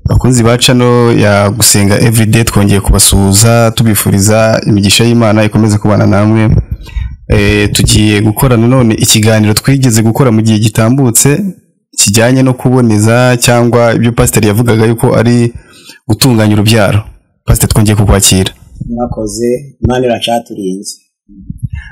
Bakunzi baca no ya gusenga everyday twongeye kubasuhuza tubifuriza imigisha y'Imana ikomeze kubana namwe. Tugiye gukora none ikiganiro twigeze gukora mu gihe gitambutse kijyanye no kuboneza cyangwa ibyo pastor yavugaga yuko ari gutunganya urubyaro. Pastor twongeye kukwakira. Mwakoze Imana iracaturinze.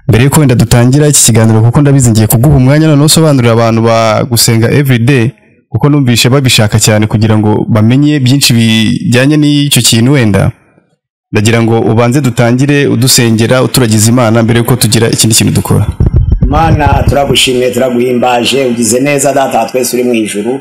Mbere yuko wenda dutangira iki kiganiro kuko ndabizi ngiye kuguha umwanya none usobanurira abantu ba gusenga everyday kuko numvishe babishaka cyane kugira ngo bamenye byinshi bijyanye n'icyo kintu wenda. Ndagira ngo ubanze dutangire udusengera uturagiza Imana mbere yuko tugira ikindi kintu dukora. Imana turagushimiye turaguhimbaje ugize neza data twese uri mu ijuru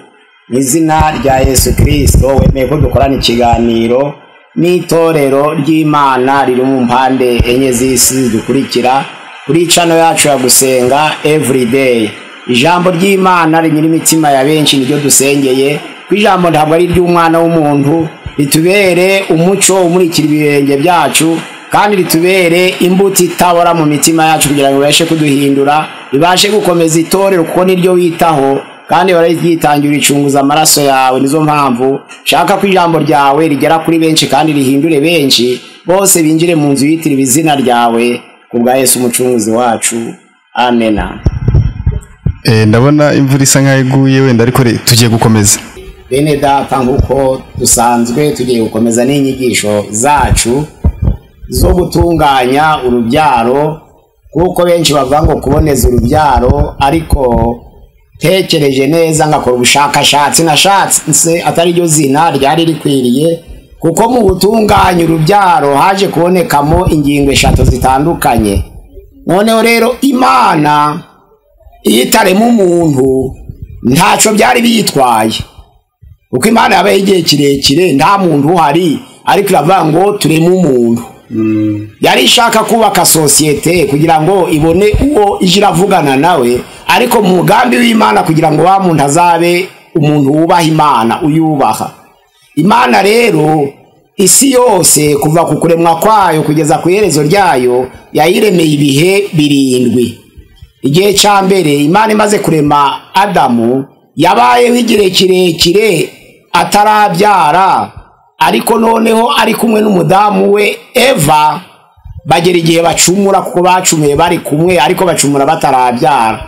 mu izina rya Yesu Kristo wemeye ko dukorana ikiganiro n'itorero ry'Imana riri mu mpande enye z'isi dukurikira kuri channel yacu ya gusenga everyday. Ijambo ry'Imana rinyira imitima ya benshi niryo dusengeye ku ijambo ntabwo ari ry'umwana w'umuntu ritubere umuco umurikira ibirenge byacu kandi ritubere imbuto itabora mu mitima yacu kugira ngo ibashe kuduhindura ibashe gukomeza itorero kuko niryo witaho kandi barayitangirira icunguza amaraso yawe. Nizo mpamvu shaka ko ijambo ryawe rigera kuri benshi kandi rihindure benshi bose binjire mu nzu yitiriwe izina ryawe kubwa Yesu umucunguzi wacu amen. Ndabona imvura isa nkaho iguye wenda ariko tugiye gukomeza. Bene data nkuko dusanzwe tugiye gukomeza n'inyigisho zacu zo gutunganya urubyaro kuko benshi bavuga ngo kuboneza urubyaro ariko tekereje neza ngakora ubushakashatsi nashatse atari ryo zina ryari rikwiriye kuko mu gutunganya urubyaro haje kubonekamo ingingo eshatu zitandukanye. Noneho rero Imana iyitaremo umuntu ntaco byari biyitwaye kuko Imana yabaye igihe kirekire nta muntu uhari ariko iravuga ngo tureme umuntu. Yari ishaka kubaka societe kugira ngo ibone uwo ijiravugana nawe ariko mu mugambi w'Imana kugira ngo wa muntu azabe umuntu wubaha Imana uyubaha. Imana rero isi yose kuva ku kuremwa kwayo kugeza ku iherezo ryayo yayiremeye ibihe 7. Igihe cya mbere Imana imaze kurema Adamu yabayeho igihe kirekire atarabyara ariko noneho ari kumwe n'umudamu we Eva bagera igihe bacumura kuko bacumuye bari kumwe ariko bacumura batarabyara.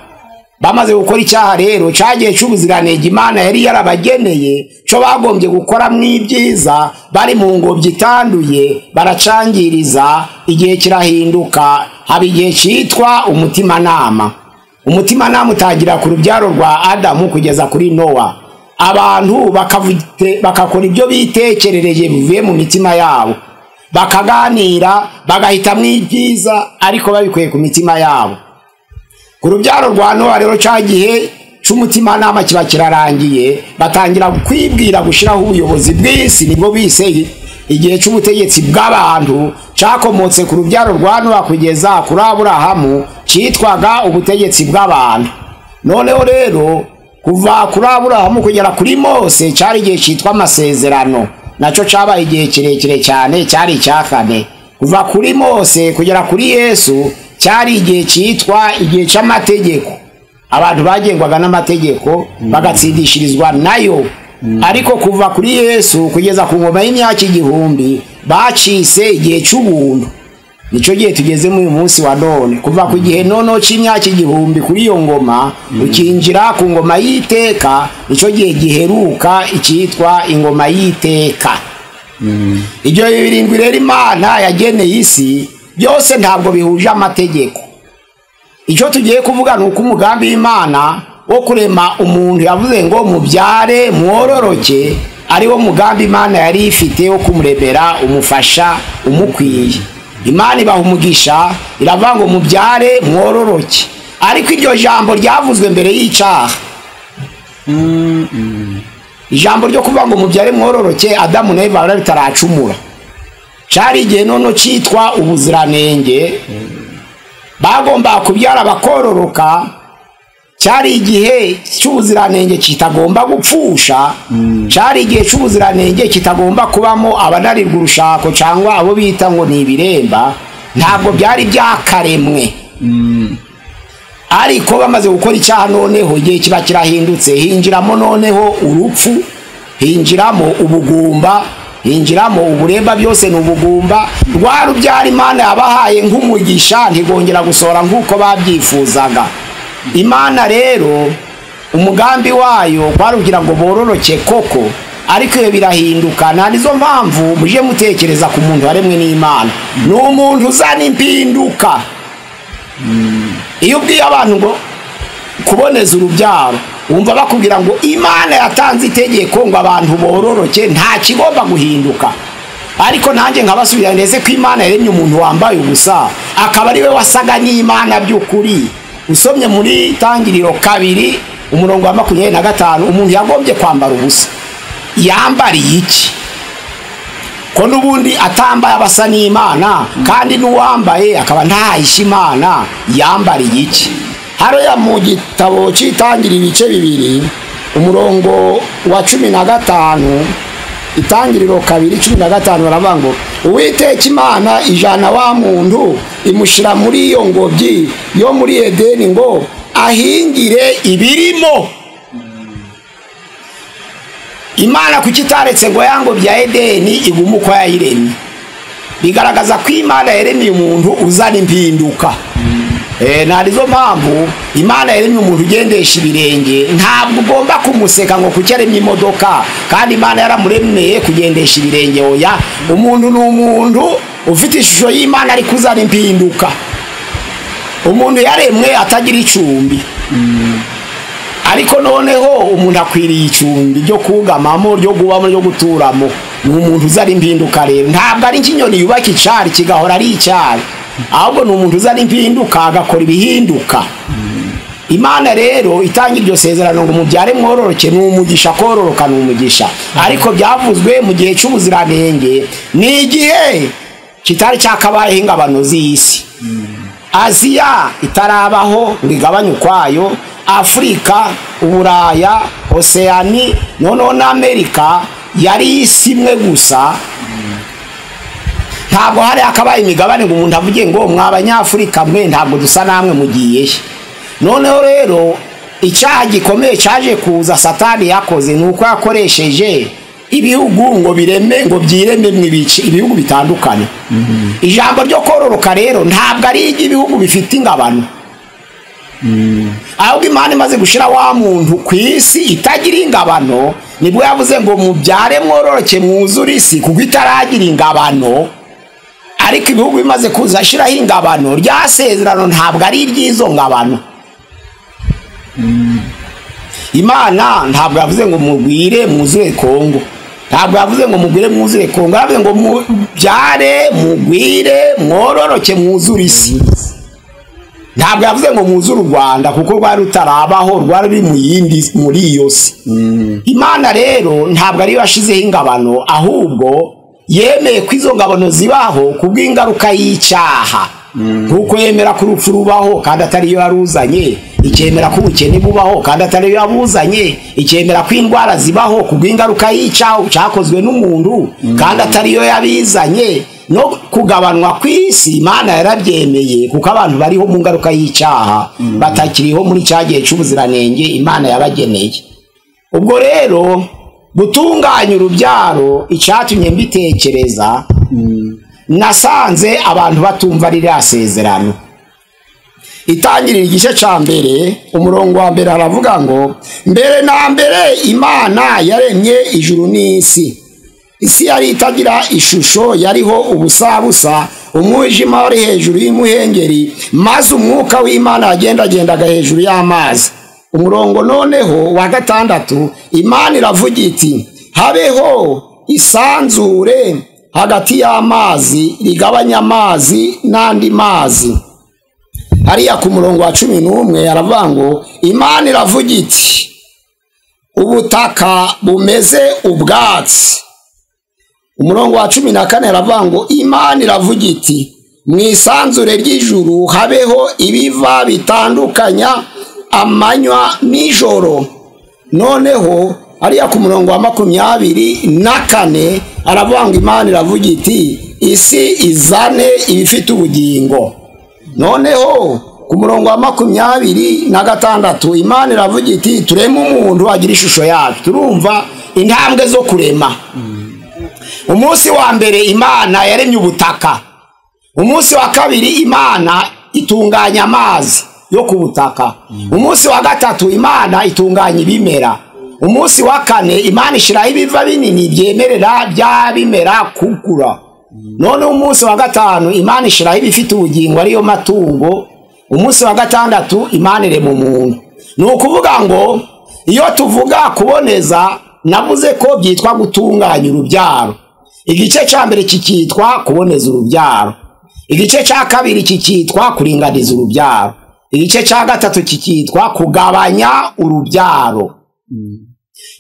Bamaze gukora icyaha rero cyagiye cy'ubuziranenge Imana yari yarabageneye cyo bagombye gukora mw'ibyiza bari mu ngobyi itanduye baracangiriza. Igihe kirahinduka haba igihe cyitwa umutimanama. Umutimanama utangira ku rubyaro rwa Adamu kugeza kuri Nowa. Abantu bakakora ibyo bitekerereje bivuye mu mitima yabo bakaganira bagahita mw'ibyiza ariko babikuye ku mitima yabo. Ku rubyaro rwa Nowa rero cyagihe cy'umutimanama kiba kirarangiye batangira kwibwira gushiraho ubuyobozi bw'isi nibwo bise igihe cy'ubutegetsi bw'abantu cyakomotse ku rubyaro rwa Nowa kugeza kuri Aburahamu cyitwaga ubutegetsi bw'abantu. Noneho rero kuva kuri Aburahamu kugera kuri Mose cyari igihe cyitwa amasezerano naco cyabaye igihe kirekire cyane cyari icyakane. Kuva kuri Mose kugera kuri Yesu cyari igihe cyitwa igihe cy'amategeko. Abantu bagengwaga n'amategeko bagatsindishirizwa nayo ariko kuva kuri Yesu kugeza ku ngoma y'imyaka 1000 bacise igihe cy'ubuntu. Nico gihe tugeze mu munsi wa none kuva ku gihe nono cy'imyaka 1000 kuri iyo ngoma ukinjira ku ngoma y'iteka nico gihe giheruka icyitwa ingoma y'iteka. Ibyo 7 rero Imana yageneye isi byose ntabwo bihuje amategeko. Icyo tugiye kuvuga nuko umugambi w'Imana wo kurema umuntu yavuze ngo mubyare mwororoke ari wo mugambi Imana yari ifite wo kumuremera umufasha umukwiye. Imana ibaha umugisha iravuga ngo mubyare mwororoke ariko iryo jambo ryavuzwe mbere y'icyaha. Ijambo ryo kuvuga ngo mubyare mwororoke Adamu na Eva bari taracumura cyari igihe nono cyitwa ubuziranenge bagomba kubyara bakororoka. Cyari igihe cy'ubuziranenge kitagomba gupfusha cyari igihe cy'ubuziranenge kitagomba kubamo abanarirwa urushako cyangwa abo bita ngo ni ibiremba. Ntabwo byari byakaremwe ariko bamaze gukora icyaha noneho igihe kiba kirahindutse hinjiramo noneho urupfu hinjiramo ubugumba, hinjiramo uburemba, byose ni ubugumba. Rwa rubyaro Imana yabahaye nk'umugisha ntigongera gusohora nk'uko babyifuzaga. Imana rero umugambi wayo kwarugira ngo bororoke koko, ariko iyo birahinduka. Nta nizo mpamvu muje mutekereza ku muntu waremwe n'Imana, ni umuntu uzana impinduka. Iyo ubwiye abantu ngo kuboneza urubyaro, wumva bakubwira ngo Imana yatanze itegeko ngo abantu bororoke, nta kigomba guhinduka. Ariko nanjye nkabasubira ndetse ko Imana yaremye umuntu wambaye ubusa, akaba ari we wasaga n'Imana by'ukuri. Usomye muri Itangiriro 2 umurongo wa 25, umuntu yagombye kwambara ubusa. Yambariye iki? Ko n'ubundi atambaye abasa n'Imana, kandi n'uwambaye akaba ntahisha Imana, yambariye iki? Hariya mu gitabo cy'Itangiriro ibice 2 umurongo wa 15, Itangiriro 2:15 baravuga ngo Uwiteka Imana ijana wa muntu imushira muri iyo ngobyi yo muri Edeni ngo ahingire ibirimo. Imana kukitaretse ngo yango bya Edeni igumu uko yayiremye, bigaragaza ko Imana yaremye umuntu uzana impinduka. Narizo mpamvu Imana yaremye umuntu ugendesha ibirenge. Ntabwo ugomba kumuseka ngo kuki yaremye imodoka kandi Imana yaramuremeye kugendesha ibirenge. Oya, umuntu ni umuntu ufite ishusho y'Imana ari kuzana impinduka. Umuntu yaremwe atagira icumbi, ariko noneho umuntu akwiriye icumbi ryo kugamamo, ryo gubamo, ryo guturamo. Ni umuntu uzana impinduka rero. Ntabwo ari ikinyoni yubaka icari kigahora ari icari, ahubwo ni umuntu uzana impinduka agakora ibihinduka. Imana rero itanga iryo sezerano ngo mubyare mwororoke, ni umugisha. Kororoka ni umugisha, ariko byavuzwe mu gihe cy'ubuziranenge, ni igihe kitari cyakabayeho ingabano z'isi. Aziya itarabaho ngo igabanye ukwayo, Afrika, Uburaya, Oceani, noneho na Amerika yari isi imwe gusa. Ntabwo hari akabaye imigabane ngo umuntu avuge ngo mw'Abanyafurika mwe ntabwo dusa namwe mugiye. Noneho rero icyaha gikomeye cyaje kuza Satani yakoze, nuko yakoresheje ibihugu ngo bireme, ngo byireme mwibice ibihugu bitandukanye. Ijambo ryo kororoka rero ntabwo ari igihugu bifite ingabano. Ahubwo Imana imaze gushira wa muntu ku isi itagira ingabano, nibwo yavuze ngo mubyare mwororoke mwuzure isi, kuko itaragira ingabano. Ariko ibihugu bimaze kuza ashiraho ingabano, rya sezerano ntabwo ari iry'izo ngabano. Imana ntabwo yavuze ngo mugwire mwuzure Kongo, ntabwo yavuze ngo mugwire mwuzure Kongo, yavuze ngo mubyare mugwire mwororoke mwuzure isi. Ntabwo yavuze ngo mwuzure u Rwanda, kuko rwari rutarabaho, rwari mu yindi muri iyo si. Imana rero ntabwo ari yashizeho ingabano, ahubwo yemeye ko izo ngabano zibaho kubw'ingaruka y'icyaha. Nkuko yemera ko urupfu rubaho kandi atari yo yaruzanye, ikemera ko ubukene bubaho kandi atari yo yabuzanye, ikemera ko indwara zibaho kubw'ingaruka y'icyaha cyakozwe n'umuntu kandi atari yo yabizanye. No kugabanwa kw'isi Imana yarabyemeye, kuko abantu bariho mu ngaruka y'icyaha batakiriho muri cyagiye cy'ubuziranenge Imana yabageneye. Ubwo rero gutunganya urubyaro icyatumye mbitekereza, nasanze abantu batumva ririya sezerano. Itangirira igice cya mbere umurongo wa mbere aravuga ngo mbere na mbere Imana yaremye ijuru n'isi. Isi yari itagira ishusho, yariho ubusabusa, umwijima wari hejuru y'umuhengeri, maze umwuka w'Imana yagendagendaga hejuru y'amazi. Umurongo noneho wa 6, Imana iravuga iti habeho isanzure hagati y'amazi rigabanya amazi n'andi mazi. Hariya ku murongo wa 11 aravuga ngo Imana iravuga iti ubutaka bumeze ubwatsi. Umurongo wa 14 aravuga ngo Imana iravuga iti mwisanzure ry'ijuru habeho ibiva bitandukanya amanywa n'ijoro. Noneho hariya ku murongo wa 24 aravuga ngo Imana iravuga iti isi izane ibifite ubugingo. Noneho ku murongo wa 26 Imana iravuga iti tureme umuntu agira ishusho yacu. Turumva intambwe zo kurema. Umunsi wa mbere Imana yaremye ubutaka. Umunsi wa kabiri Imana itunganya amazi yo ku butaka. Umunsi wa gatatu Imana itunganya ibimera. Umunsi wa kane Imana ishiraho ibiva binini byemerera bya bimera kukura. None umunsi wa gatanu Imana ishiraho ibifite ubugingo ariyo matungo. Umunsi wa gatandatu Imana irema umuntu. Ni ukuvuga ngo iyo tuvuga kuboneza, navuze ko byitwa gutunganya urubyaro. Igice cya mbere kikitwa kuboneza urubyaro, igice cya kabiri kikitwa kuringaniza urubyaro, igice cya gatatu kikitwa kugabanya urubyaro.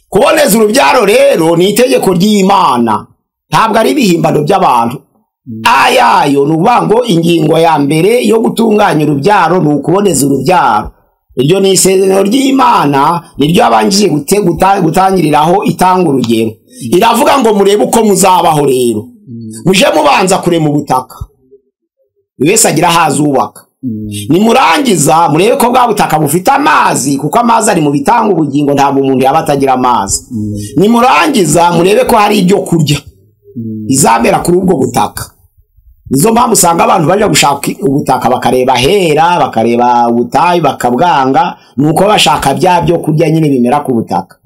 Kuboneza urubyaro rero ni itegeko ry'Imana, ntabwo ari ibihimbano by'abantu. Ayayo nubango ingingo ya mbere yo gutunganya urubyaro ni ukuboneza urubyaro. Iryo ni isezerano ry'Imana, niryo abanjije gutangiriraho itanga urugero. Iravuga ngo murebe uko muzabaho rero. Muje mubanza kurema ubutaka, wese agira hazubaka. Nimurangiza murebe ko bwa butaka bufite amazi, kuko amazi ari mu bitanga ubugingo, ntabwo umuntu yaba atagira amazi. Nimurangiza murebe ko hari ibyo kurya izamera kuri ubwo butaka. Nizo mpamvu usanga abantu baje gushaka ubutaka bakareba hera, bakareba ubutayu bakabwanga, nuko bashaka bya byo kurya nyine bimera ku butaka.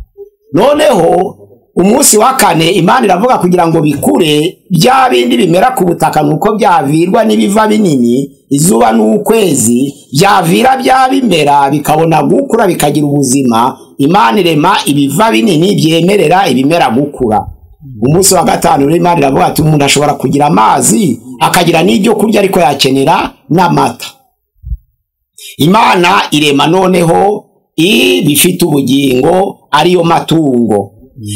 Noneho umunsi wa kane Imana iravuga kugira ngo bikure bya bindi bimera ku butaka, nuko byavirwa n'ibiva binini, izuba n'ukwezi byavira bya bimera bikabona gukura bikagira ubuzima. Imana irema ibiva binini byemerera ibimera gukura. Umunsi wa gatanu Imana iravuga ati umuntu ashobora kugira amazi akagira n'ibyo kurya, ariko yakenera n'amata. Imana irema noneho ibifite ubugingo ariyo matungo.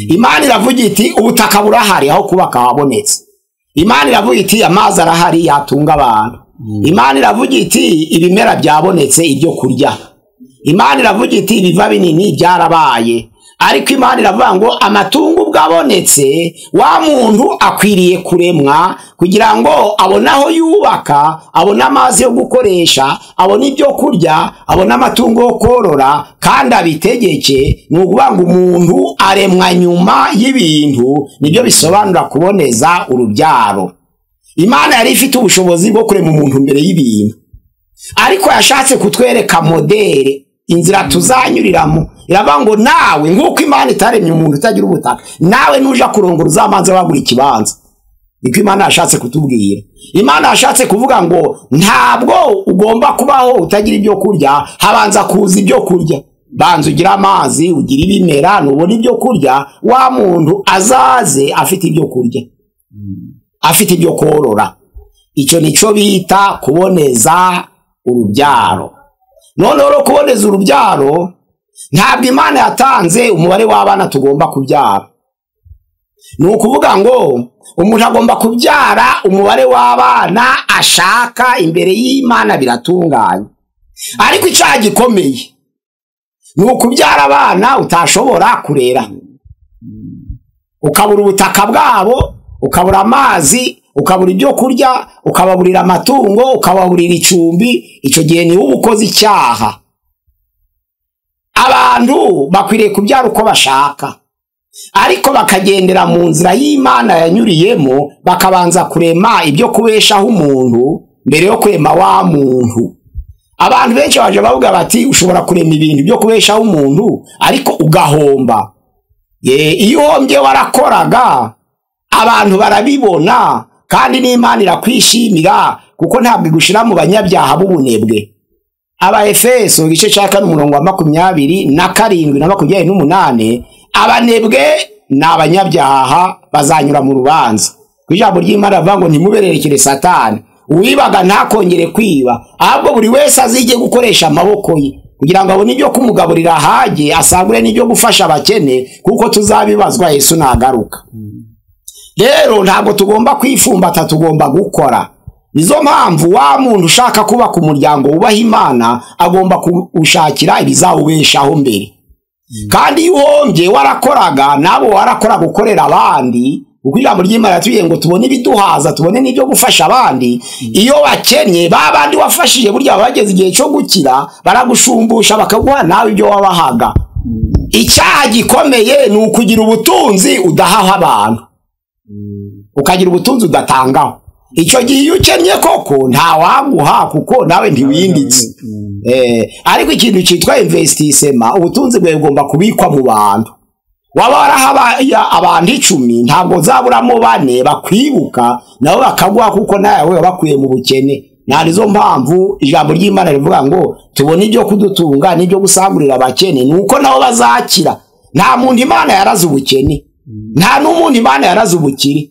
Imana iravuga iti ubutaka burahari aho kubaka habonetse. Imana iravuga iti amazi arahari yatunga abantu. Imana iravuga iti ibimera byabonetse ibyo kurya. Imana iravuga iti ibiva binini byarabaye. Ariko Imana iravuga ngo amatungo bwabonetse, wa muntu akwiriye kuremwa kugira ngo abone aho yubaka, abone amazi yo gukoresha, abone ibyo kurya, abone amatungo yo korora, kandi abitegeke. Ni ukuvuga ngo umuntu aremwa nyuma y'ibintu. Nibyo bisobanura kuboneza urubyaro. Imana yari ifite ubushobozi bwo kurema umuntu mbere y'ibintu, ariko yashatse kutwereka modere, inzira tuzanyuriramo. Iravuga ngo nawe nk'uko Imana itaremye umuntu utagira ubutaka, nawe nuja kurongora uzamanze wagura ikibanza. Niko Imana yashatse kutubwira. Imana yashatse kuvuga ngo ntabwo ugomba kubaho utagira ibyo kurya, habanza kuza ibyo kurya. Banza ugira amazi, ugira ibimera, nubona ibyo kurya, wa muntu azaze afite ibyo kurya, afite ibyo korora. Icyo nico bita kuboneza urubyaro. None rero kuboneza urubyaro, ntabwo Imana yatanze umubare w'abana tugomba kubyara. Ni ukuvuga ngo umuntu agomba kubyara umubare w'abana ashaka imbere y'Imana, biratunganye. Ariko icyaha gikomeye ni ukubyara abana utashobora kurera, ukabura ubutaka bwabo, ukabura amazi, ukabura ibyo kurya, ukababurira amatungo, ukababurira icumbi. Icyo gihe ni ubukoze icyaha. Abantu bakwiriye kubyara uko bashaka, ariko bakagendera mu nzira y'Imana yanyuriyemo, bakabanza kurema ibyo kubeshaho umuntu mbere yo kurema wa muntu. Abantu benshi baje bavuga bati ushobora kurema ibintu byo kubeshaho umuntu ariko ugahomba. Iyo uhombye warakoraga, abantu barabibona, kandi n'Imana irakwishimira, kuko ntabwo igushira mu banyabyaha b'ubunebwe. Abaefeso igice cya 27 na 28, abanebwe n'abanyabyaha bazanyura mu rubanza. Ijambo ry'Imana rivuga ngo ntimubererekere Satani, uwibaga ntakongere kwiba, ahubwo buri wese azige gukoresha amaboko ye kugira ngo abone ibyo kumugaburira hage, asagure n'ibyo gufasha abakene, kuko tuzabibazwa Yesu nagaruka. Rero ntabwo tugomba kwifumbata, tugomba gukora. Nizo mpamvu wa muntu ushaka kubaka umuryango wubaha Imana agomba kuwushakira ibizawubeshaho mbere. Kandi iyo uhombye warakoraga, nabo warakora gukorera abandi, kuko ijambo ry'Imana yatubwiye ngo tubone ibiduhaza, tubone n'ibyo gufasha abandi. Iyo bakennye babandi wafashije, burya bageze igihe cyo gukira baragushumbusha bakaguha nawe ibyo wabahaga. icyaha gikomeye ni ukugira ubutunzi udahaho abantu, ukagira ubutunzi udatangaho. Icyo gihe iyo ukennye koko nta waguha kuko nawe ntiwinditse. Ariko ikintu cyitwa investissement, ubutunzi bwawe bugomba kubikwa mu bantu. Waba warahabaye abantu 10 ntabwo zaburamo 4 bakwibuka nabo bakaguha kuko nawe wabakuye mu bukene. Narizo mpamvu ijambo ry'Imana rivuga ngo tubone ibyo kudutunga n'ibyo gusagurira abakene, nuko nabo bazakira. Nta muntu Imana yaraze ubukene, nta n'umuntu Imana yaraze ubukire,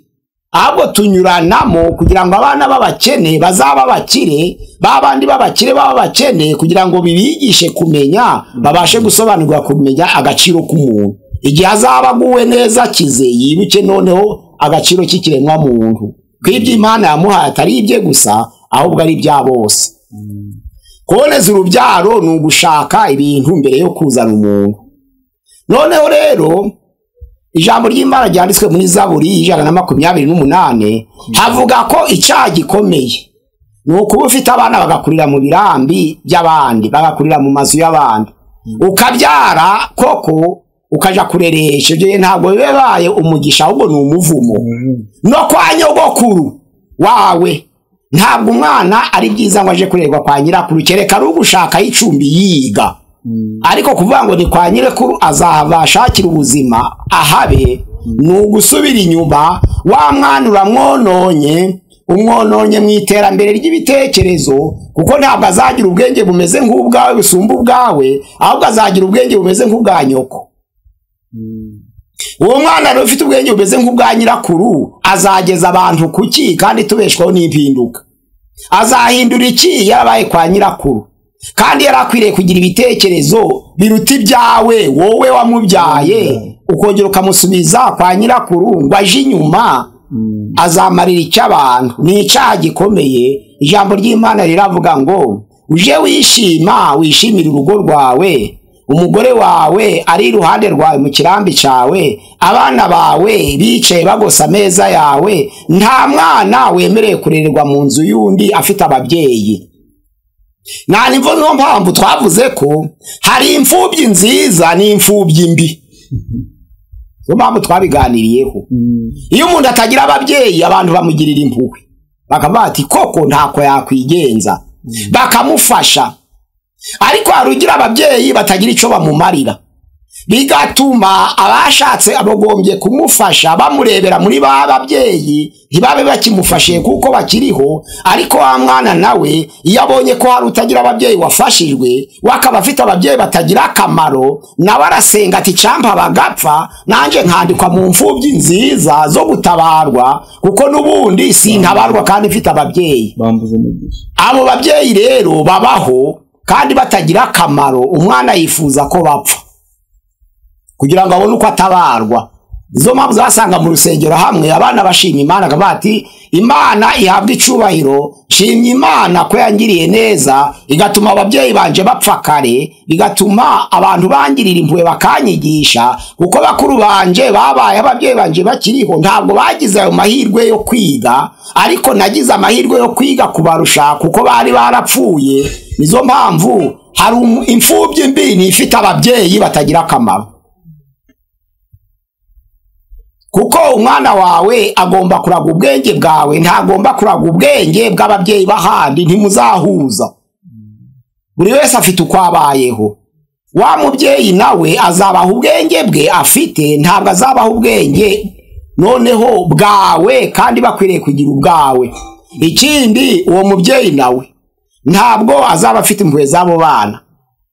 ahubwo tunyuranamo kugira ngo abana b'abakene bazaba bakire, babandi b'abakire baba bakene, kugira ngo bibigishe kumenya, babashe gusobanurwa kumenya agaciro k'umuntu. Igihe azaba aguwe neza kize, yibuke noneho agaciro k'ikiremwa muntu, kw'ibyo Imana yamuhaye atari ibye gusa, ahubwo ari ibya bose. Kuboneza urubyaro ni ugushaka ibintu mbere yo kuzana umuntu. Noneho rero ijambo ry'Imana ryanditswe muri Zaburi 128 havuga ko icyaha gikomeye ni ukuba ufite abana bagakurira mu birambi by'abandi, bagakurira mu mazu y'abandi, ukabyara koko ukaja kureresha. Ibyo ntabwo bibaye umugisha, ahubwo ni umuvumo. No kwa nyogokuru wawe ntabwo umwana ari byiza ngo aje kurerwa kwa nyirakuru, kereka ari ugushaka icumbi yiga. Ariko kuvuga ngo ni kwa nyirakuru azabashakira ubuzima ahabe, ni ugusubira inyuma. Wa mwana umwononye mu iterambere ry'ibitekerezo, kuko ntabwo azagira ubwenge bumeze nk'ubwawe busumba ubwawe, ahubwo azagira ubwenge bumeze nk'ubwa nyoko. Uwo mwana rero ufite ubwenge bumeze nk'ubwa nyirakuru azageza abantu kuki kandi tubeshwaho n'impinduka? Azahindura iki yarabaye kwa nyirakuru? Kandi yarakwiriye kugira ibitekerezo biruta ibyawe wowe wamubyaye, ukongera ukamusubiza kwa nyirakuru ngo aje inyuma. Azamarira icy'abantu. Ni icyaha gikomeye. Ijambo ry'Imana riravuga ngo uje wishimira urugo rwawe, umugore wawe ari iruhande rwawe mu kirambi cyawe, abana bawe bicaye bagosa ameza yawe. Nta mwana wemereye kurererwa mu nzu y'undi afite ababyeyi. Niyo mpamvu twavuze ko hari imfubyi nziza n'imfubyi mbi. Niyo mpamvu twabiganiriyeho. Iyo umuntu atagira ababyeyi, abantu bamugirira impuhwe, bakavuga ati koko ntako yakwigenza, bakamufasha. Ariko hari ugira ababyeyi batagira icyo bamumarira, bigatuma abashatse abagombye kumufasha bamurebera muri ba babyeyi, ntibabe bakimufashe kuko bakiriho. Ariko wa mwana nawe iyo abonye ko hari utagira ababyeyi wafashijwe, wakaba afite ababyeyi batagira akamaro, nawe arasenga ati campa bagapfa nanje nkandikwa mu mfubyi nziza zo gutabarwa, kuko n'ubundi sintabarwa kandi mfite ababyeyi. Abo babyeyi rero babaho kandi batagira akamaro, umwana yifuza ko bapfa kugira ngo abone uko atabarwa. Izo mpamvu zasanga mu rusengero hamwe abana bashima Imana, akavuga ati Imana ihabwa icubahiro, shimye Imana ko yangiriye neza, igatuma ababyeyi banje bapfa kare, bigatuma abantu bangirira impuhwe bakanyigisha, kuko bakuru banje babaye ababyeyi banje bakiriho ntabwo bagize ayo mahirwe yo kwiga, ariko nagize amahirwe yo kwiga kubarusha kuko bari barapfuye. Nizo mpamvu hari imfubyi mbi nifite ababyeyi batagira akamaro, kuko umwana wawe agomba kuraga ubwenge bwawe, ntagomba kuraga ubwenge bw'ababyeyi bahandi. Ntimuzahuza, buri wese afite uko abayeho. Wa mubyeyi nawe azabaha ubwenge bwe afite, ntabwo azabaha ubwenge noneho bwawe kandi bakwiriye kugira ubwawe. Ikindi, uwo mubyeyi nawe ntabwo azaba afite impuhwe z'abo bana.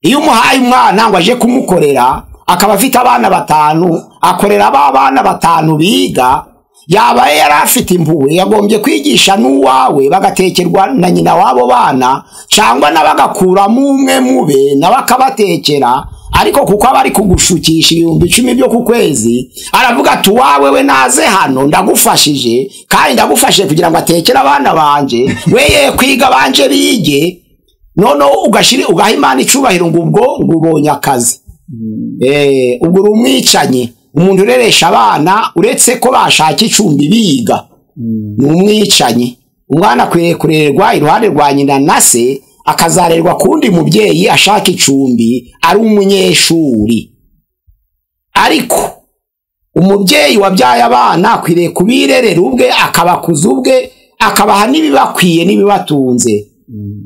Iyo umuhaye umwana ngo aje kumukorera, akaba afite abana 5, akorera aba bana 5 biga, yaba yari afite impuhwe, yagombye kwigisha n'uwawe bagatekerwa na nyina wabo bana, cyangwa nabagakuramo umwe mube nabakabatekera. Ariko kuko abari kugushukisha 10,000 byo ku kwezi, aravuga ati wawe we naze hano ndagufashije, kandi ndagufashe kugira ngo atekere abana banje, weye kwiga banje bige, noneho ugaha Imana icubahiro ngo ubwo ubonye akazi. Ubwo uri umwicanyi. Umuntu ureresha abana uretse ko bashaka icumbi biga, ni umwicanyi. Umwana akwiriye kurerwa iruhande rwa nyina na se, akazarerwa kundi mubyeyi ashaka icumbi, ari umunyeshuri. ariko umubyeyi wabyaye abana akwiriye kubirerera ubwe, akabakuza ubwe, akabaha n'ibibakwiye n'ibibatunze.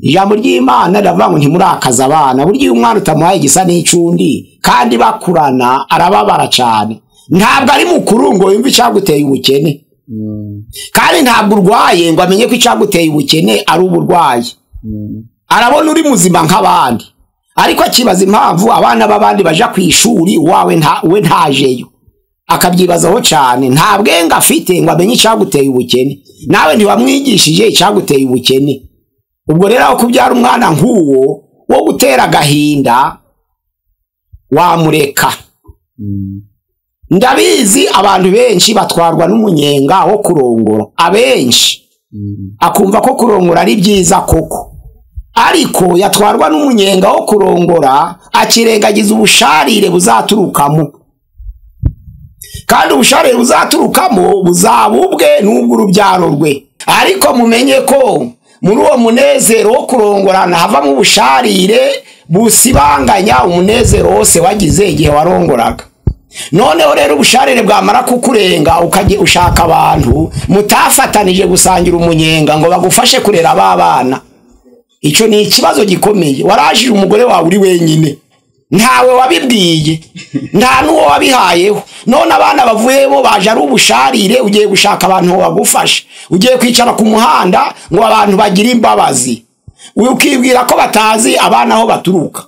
Ijambo ry'Imana riravuga ngo ntimurakaza abana. Burya iyo umwana utamuhaye igisa n'icundi kandi bakurana arababara cyane. Ntabwo ari mukuru ngo yumve icyaguteye ubukene, kandi ntabwo urwaye ngo amenye ko icyaguteye ubukene ari uburwayi. Arabona uri muzima nk'abandi, ariko akibaza impamvu abana b'abandi baja ku ishuri wawe we ntajeyo, akabyibazaho cyane. Nta bwenge afite ngo amenye icyaguteye ubukene, nawe ntiwamwigishije icyaguteye ubukene. Ubwo rero aho kubyara umwana nk'uwo wo gutera agahinda wamureka. Ndabizi abantu benshi batwarwa n'umunyenga wo kurongora, abenshi akumva ko kurongora ari byiza koko, ariko yatwarwa n'umunyenga wo kurongora akirengagiza ubusharire buzaturukamo, kandi ubusharire buzaturukamo buzaba ubwe n'ubw'urubyaro rwe. Ariko mumenye ko muri uwo munezero wo kurongorana havamo ubusharire busibanganya umunezero wose wagize igihe warongoraga. Noneho rero ubusharire bwamara kukurenga ukajye ushaka abantu mutafatanije gusangira umunyenga ngo bagufashe kurera abana. Icyo ni ikibazo gikomeye. Warajije umugore wawe uri wenyine, ntawe wabibwiye, nta nuwo wabihayeho. None abana bavuyemo baje ari ubusharire, ugiye gushaka abantu bagufasha, ugiye kwicara ku muhanda ngo abantu bagire imbabazi, ukibwira ko batazi abana aho baturuka.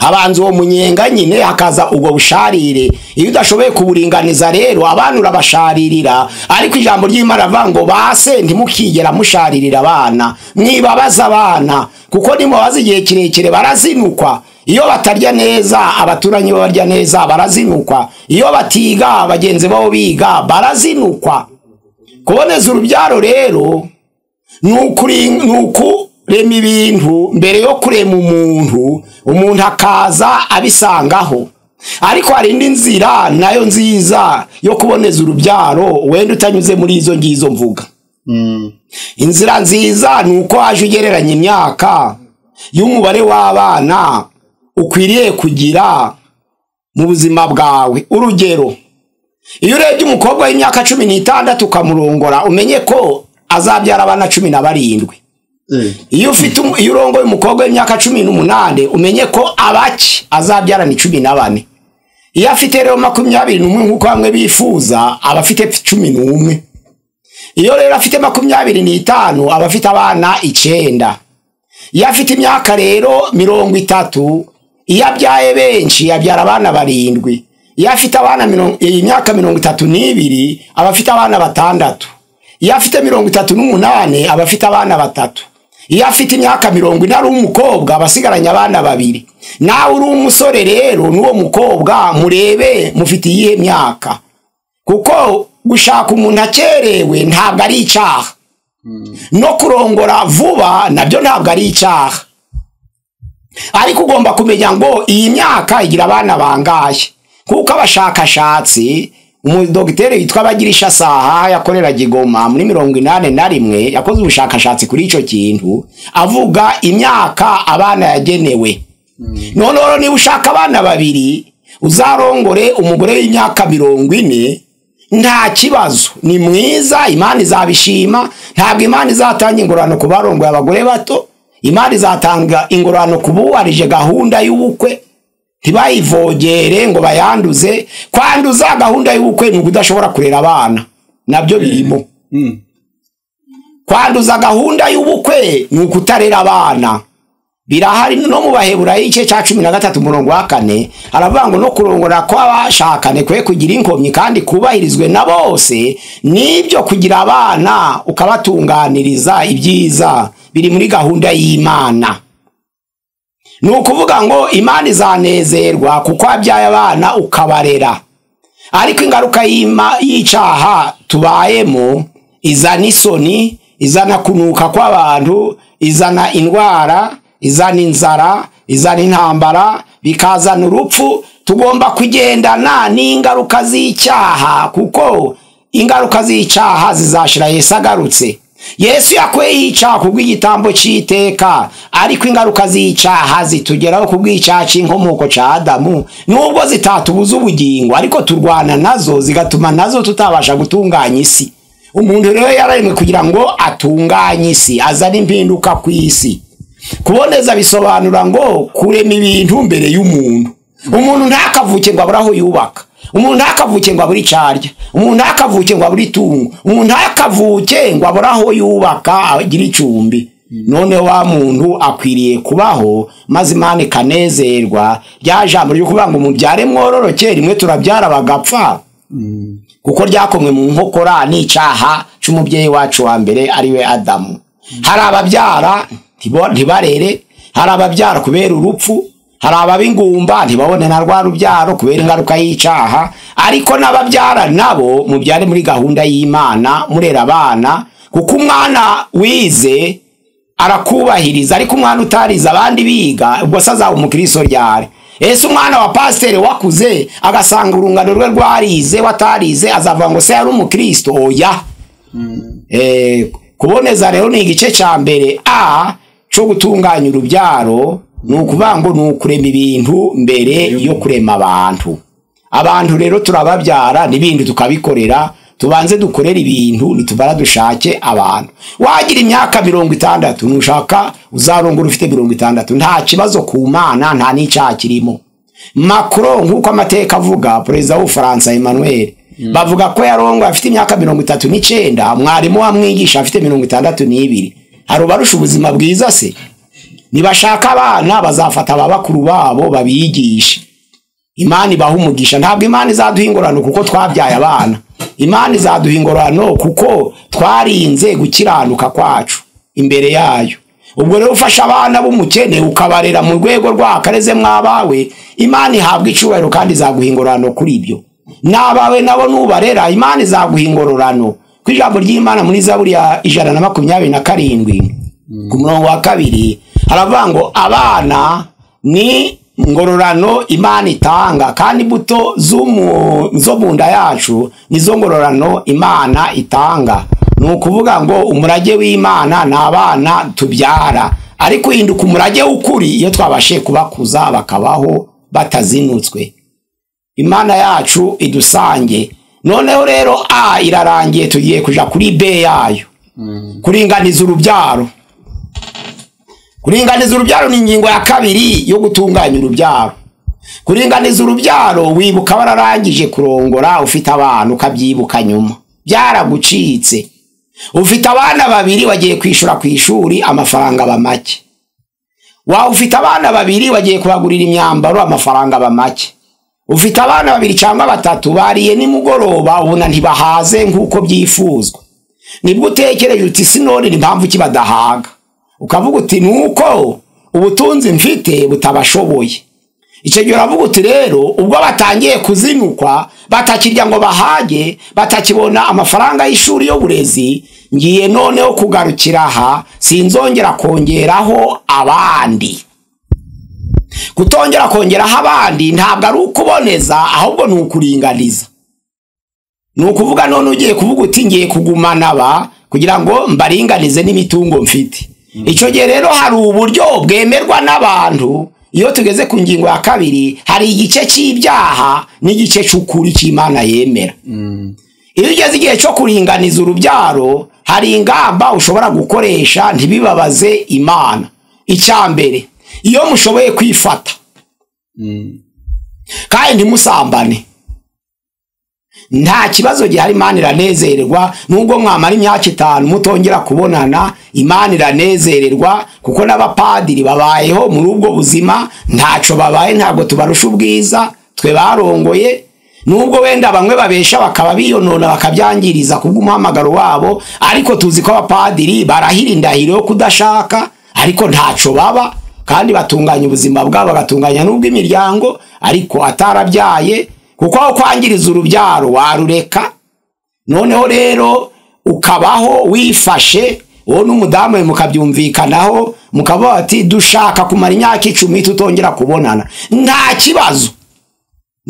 Abanza uwo munyenga nyine hakaza ubwo busharire. Iyo udashoboye kuburinganiza rero abana urabasharirira. Ariko ijambo ry'Imana rivuga ngo base ntimukigera musharirira abana, mwibabaza abana, kuko nimubabaza igihe kirekire barazinukwa. Iyo batarya neza abaturanyi barya neza barazinukwa, iyo batiga bagenzi babo biga barazinukwa. Kuboneza urubyaro rero nuku rema ibintu mbere yo kurema umuntu akaza abisangaho. Ariko hari indi nzira nayo nziza yo kuboneza urubyaro wenda utanyuze muri izo ngizo mvuga. Inzira nziza nuko waje ugereranya imyaka y'umubare w'abana ukwiriye kugira mu buzima bwawe. Urugero, iyo urebye umukobwa w'imyaka 16 ukamurongora, umenye ko azabyara abana 17. Iyo urongoye umukobwa w'imyaka 18, umenye ko abaki azabyara ni 14. Iyo afite rero 21 nk'uko bamwe bifuza, aba afite 11. Iyo rero afite 25, aba afite abana 9. Iyo afite imyaka rero 30, iyo abyaye benshi yabyara abana 7. Iyo afite abana imyaka 32, aba afite abana 6. Iyo afite 38, aba afite abana 3. Iyo afite imyaka 40 ari umukobwa abasigaranye abana 2. Nawe uri umusore rero n'uwo mukobwa murebe mufite iyihe myaka, kuko gushaka umuntu akerewe ntabwo ari icyaha, no kurongora vuba nabyo ntabwo ari icyaha. Ariko ugomba kumenya ngo iyi myaka igira abana bangahe, kuko abashakashatsi umudogiteri witwa Bagirisha Saha yakorera Gigoma muri 81 yakoze ubushakashatsi kuri ico kintu, avuga imyaka abana yagenewe. Noneho niba ushaka abana 2 uzarongore umugore w'imyaka 40, nta kibazo, ni mwiza, Imana izabishima. Ntabwo Imana izatanga ingorano ku barongoye abagore bato, Imana izatanga ingorano kubuwarije gahunda y'ubukwe. Ntibayivogere ngo bayanduze. Kwanduza gahunda y'ubukwe ni ukudashobora kurera abana, nabyo birimo. Kwanduza gahunda y'ubukwe ni ukutarera abana, birahari. No mu Baheburayo igice cya 13:4 aravuga ngo no kurongora kw'abashakane kwe kugira inkomyi kandi kubahirizwe na bose, nibyo kugira abana ukabatunganiriza ibyiza biri muri gahunda y'Imana. Ni ukuvuga ngo Imana izanezerwa kuko abyaye abana ukabarera. Ariko ingaruka y'icyaha tubayemo izana isoni, izana kunuka kw'abantu, izana indwara, izana inzara, izana intambara, bikazana urupfu. Tugomba kugendana n'ingaruka z'icyaha, kuko ingaruka z'icyaha zizashira Yesu agarutse. Yesu yakweye icyaha kubw'igitambo cy'iteka, ariko ingaruka z'icyaha zitugeraho kubw'icyaha cy'inkomoko cya Adamu, nubwo zitatubuza ubugingo ariko turwana nazo zigatuma nazo tutabasha gutunganya isi. Umuntu rero yararemwe kugira ngo atunganye isi, azane impinduka ku isi. Kuboneza bisobanura ngo kurema ibintu mbere y'umuntu. Umuntu ntakavuke ngo abure aho yubaka, umuntu ntakavuke ngo abure icarya, umuntu ntakavuke ngo abure itungo, umuntu ntakavuke ngo abure aho yubaka agira icumbi. None wa muntu akwiriye kubaho maze Imana ikanezerwa. Rya jambo ryo kuvuga ngo mubyare mwororoke, rimwe turabyara bagapfa, kuko ryakomwe mu nkokora n'icyaha cy'umubyeyi wacu wa mbere ariwe Adamu. Hari ababyara ntibarere, hari ababyara kubera urupfu, hari ababingumba ntibabone na rwa rubyaro kubera ingaruka y'icyaha, ariko n'ababyara nabo mubyare muri gahunda y'Imana, murera abana, kuko umwana wize arakubahiriza, ariko umwana utarize abandi biga, ubwo se azaba umukristo ryari? Ese umwana wa pasiteri wakuze agasanga urungano rwe rwarize watarize azavuga ngo se yari umukristo? Oya. Kuboneza rero ni igice cya mbere cyo gutunganya urubyaro, ni ukuvuga ngo ni ukurema ibintu mbere yo kurema abantu. Abantu rero turababyara n'ibindi tukabikorera, tubanze dukorera ibintu nitubara dushake abantu. Wagira imyaka 60 nushaka uzarongora ufite 60, nta kibazo ku Mana, nta n'icyaha kirimo. Macron nk'uko amateka avuga, perezida w'Ufaransa Emmanuel, bavuga ko yarongo afite imyaka 39, mwarimu wamwigisha afite 62. Harubarusha ubuzima bwiza se? Nibashaka abana bazafata ababakuru babo babigisha. Imana ibaha umugisha. Ntabwo Imana izaduha ingorano kuko twabyaye abana, Imana izaduha ingorano kuko twarinze gukiranuka kwacu imbere yayo. Ubwo rero ufasha abana b'umukene ukabarera mu rwego rw'akareze mwabawe, Imana ihabwa icubahiro kandi izaguha ingorano kuri ibyo. Nabawe nabo nubarera, Imana izaguha ingororano. Ku ijambo ry'Imana muri Zaburi ya 127 ku murongo wa 2 haravuga ngo abana ni ngororano Imana itanga, kandi buto zo bunda yacu nizo ngororano Imana itanga. Ni ukuvuga ngo umurage w'Imana ni abana tubyara, ariko hinduka umurage w'ukuri iyo twabashe kubakuza bakabaho batazinutswe. Imana yacu idusange. Noneho rero irarangiye, tugiye kuja kuri B yayo. Kuringaniza urubyaro. Kuringaniza urubyaro ni ingingo ya 2 yo gutunganya urubyaro. Kuringaniza urubyaro, wibuka wararangije kurongora ufite abana ukabyibuka nyuma, byaragucitse. Ufite abana 2 wagiye kwishura ku ishuri, amafaranga bamake. Ufite abana 2 wagiye kubagurira imyambaro, amafaranga bamake. Ufite abana 2 cyangwa 3 bariye nimugoroba, ubona ntibahaze nk'uko byifuzwa. Nibwo utekereje uti sinone n'impamvu kibadahaga, ukavuga uti nuko ubutunzi mfite butabashoboye. Icyo gihe uravuga uti rero ubwo batangiye kuzinukwa, batakirya ngo bahage, batakibona amafaranga y'ishuri y'uburezi, ngiye noneho kugarukira aha, sinzongera kongeraho abandi. Kutongera kongeraho abandi ntabwo ari ukuboneza, ahubwo ni ukuringaniza. Ni ukuvuga none ugiye kuvuga uti ngiye kugumana aba kugira ngo mbaringanize n'imitungo mfite. Icyo gihe rero hari uburyo bwemerwa n'abantu. Iyo tugeze ku ngingo ya 2 hari igice cy'ibyaha n'igice cy'ukuri cy'Imana yemera. Iyo ugeze igihe cyo kuringaniza urubyaro, hari ingamba ushobora gukoresha ntibibabaze Imana. Icyambere, iyo mushoboye kwifata kandi ntimusambane, nta kibazo gihari, Imana iranezererwa. Nubwo mwamara imyaka 5 mutongera kubonana, Imana iranezererwa, kuko n'abapadiri babayeho muri ubwo buzima, ntaco babaye, ntabwo tubarusha ubwiza twe barongoye. Nubwo wenda bamwe babesha bakaba biyonona bakabyangiriza kubw'umuhamagaro wabo, ariko tuzi ko abapadiri barahira indahiro yo kudashaka, ariko ntaco baba, kandi batunganya ubuzima bwabo, bagatunganya n'ubwo imiryango, ariko atarabyaye. Kuko aho kwangiriza urubyaro warureka, noneho rero ukabaho wifashe, wowe n'umudamu we mukabyumvikanaho, mukavuga ati dushaka kumara imyaka 10 tutongera kubonana, nta kibazo.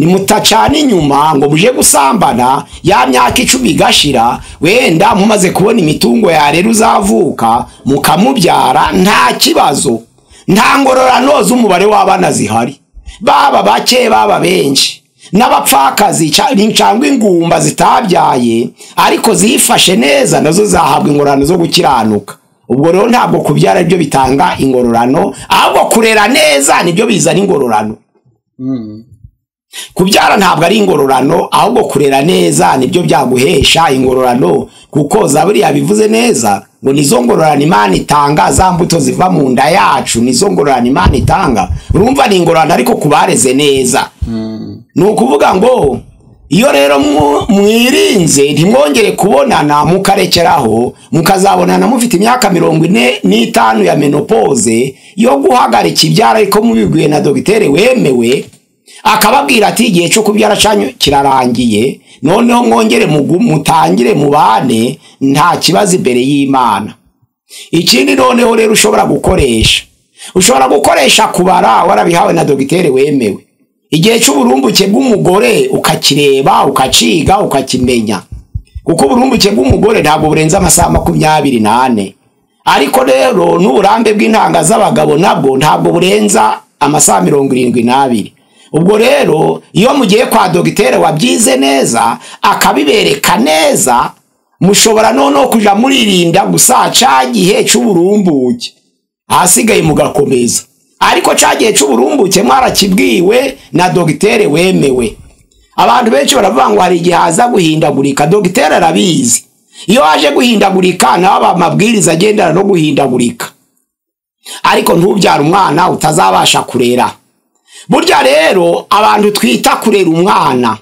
nimutacana inyuma ngo muje gusambana ya myaka 10 igashira wenda mumaze kubona imitungo ya rero uzavuka mukamubyara nta kibazo, nta ngororano z'umubare w'abana zihari, baba bake baba benshi, n'abapfakazi cyangwa ingumba zitabyaye ariko zifashe neza nazo zahabwa ingororano zo gukiranuka. Ubwo rero ntabwo kubyara ibyo bitanga ingororano, ahubwo kurera neza nibyo bizana ingororano. Kubyara ntabwo ari ingororano, ahubwo kurera neza nibyo byaguhesha ingororano, kuko Zaburi yabivuze neza ngo nizo ngororano Imana itanga, za mbuto ziva mu nda yacu nizo ngororano Imana itanga. Urumva ni ingororano ariko kubareze neza. Ni ukuvuga ngo iyo rero mwirinze ntimwongere kubonana mukarekeraho, mukazabonana mufite imyaka 45 ya menopause yo guhagarika ibyara, ariko mubibwiwe na dogiteri wemewe akababwira ati igihe cyo kubyara cyanyu kirarangiye, noneho mwongere mutangire mubane nta kibazo imbere y'Imana. Ikindi noneho rero ushobora gukoresha kubara warabihawe na dogiteri wemewe. Igihe cy'uburumbuke bw'umugore ukakireba, ukaciga, ukakimenya, kuko uburumbuke bw'umugore ntabwo burenza amasaha 24, ariko rero n'uburambe bw'intanga z'abagabo nabwo ntabwo burenza amasaha 72. Ubwo rero iyo mugiye kwa dogiteri wabyize neza akabibereka neza, mushobora noneho kuja muririnda gusaca gihe cy'uburumbuke, hasigaye mugakomeza. Ariko cyagiye cy'uburumbuke mwarakibwiwe na dogiteri wemewe. Abantu benshi baravuga ngo hari igihe haza guhindagurika, dogiteri arabizi. Iyo aje guhindagurika nawe amabwiriza agendana no guhindagurika, ariko ntubyara umwana utazabasha kurera. Burya rero abantu twita kurera umwana,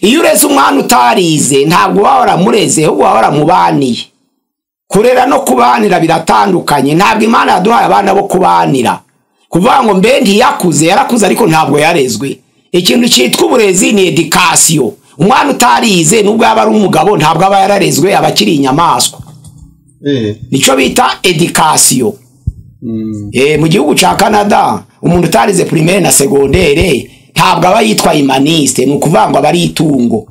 iyo ureze umwana utarize ntabwo waba waramureze, ahubwo waba waramubaniye. Kurera no kubanira biratandukanye. Ntabwo Imana yaduhaye abana bo kubanira, kuvuga ngo mbe ntiyakuze, yarakuze ariko ntabwo yarezwe. Ikintu cyitwa uburezi ni education. Umwana utarize nubwo yaba ari umugabo ntabwo aba yararezwe, aba akiri inyamaswa. Nico bita education. Mu gihugu ca Canada umuntu utarize primaire na secondaire ntabwo aba yitwa humaniste, nukuvuga ngo aba ari itungo.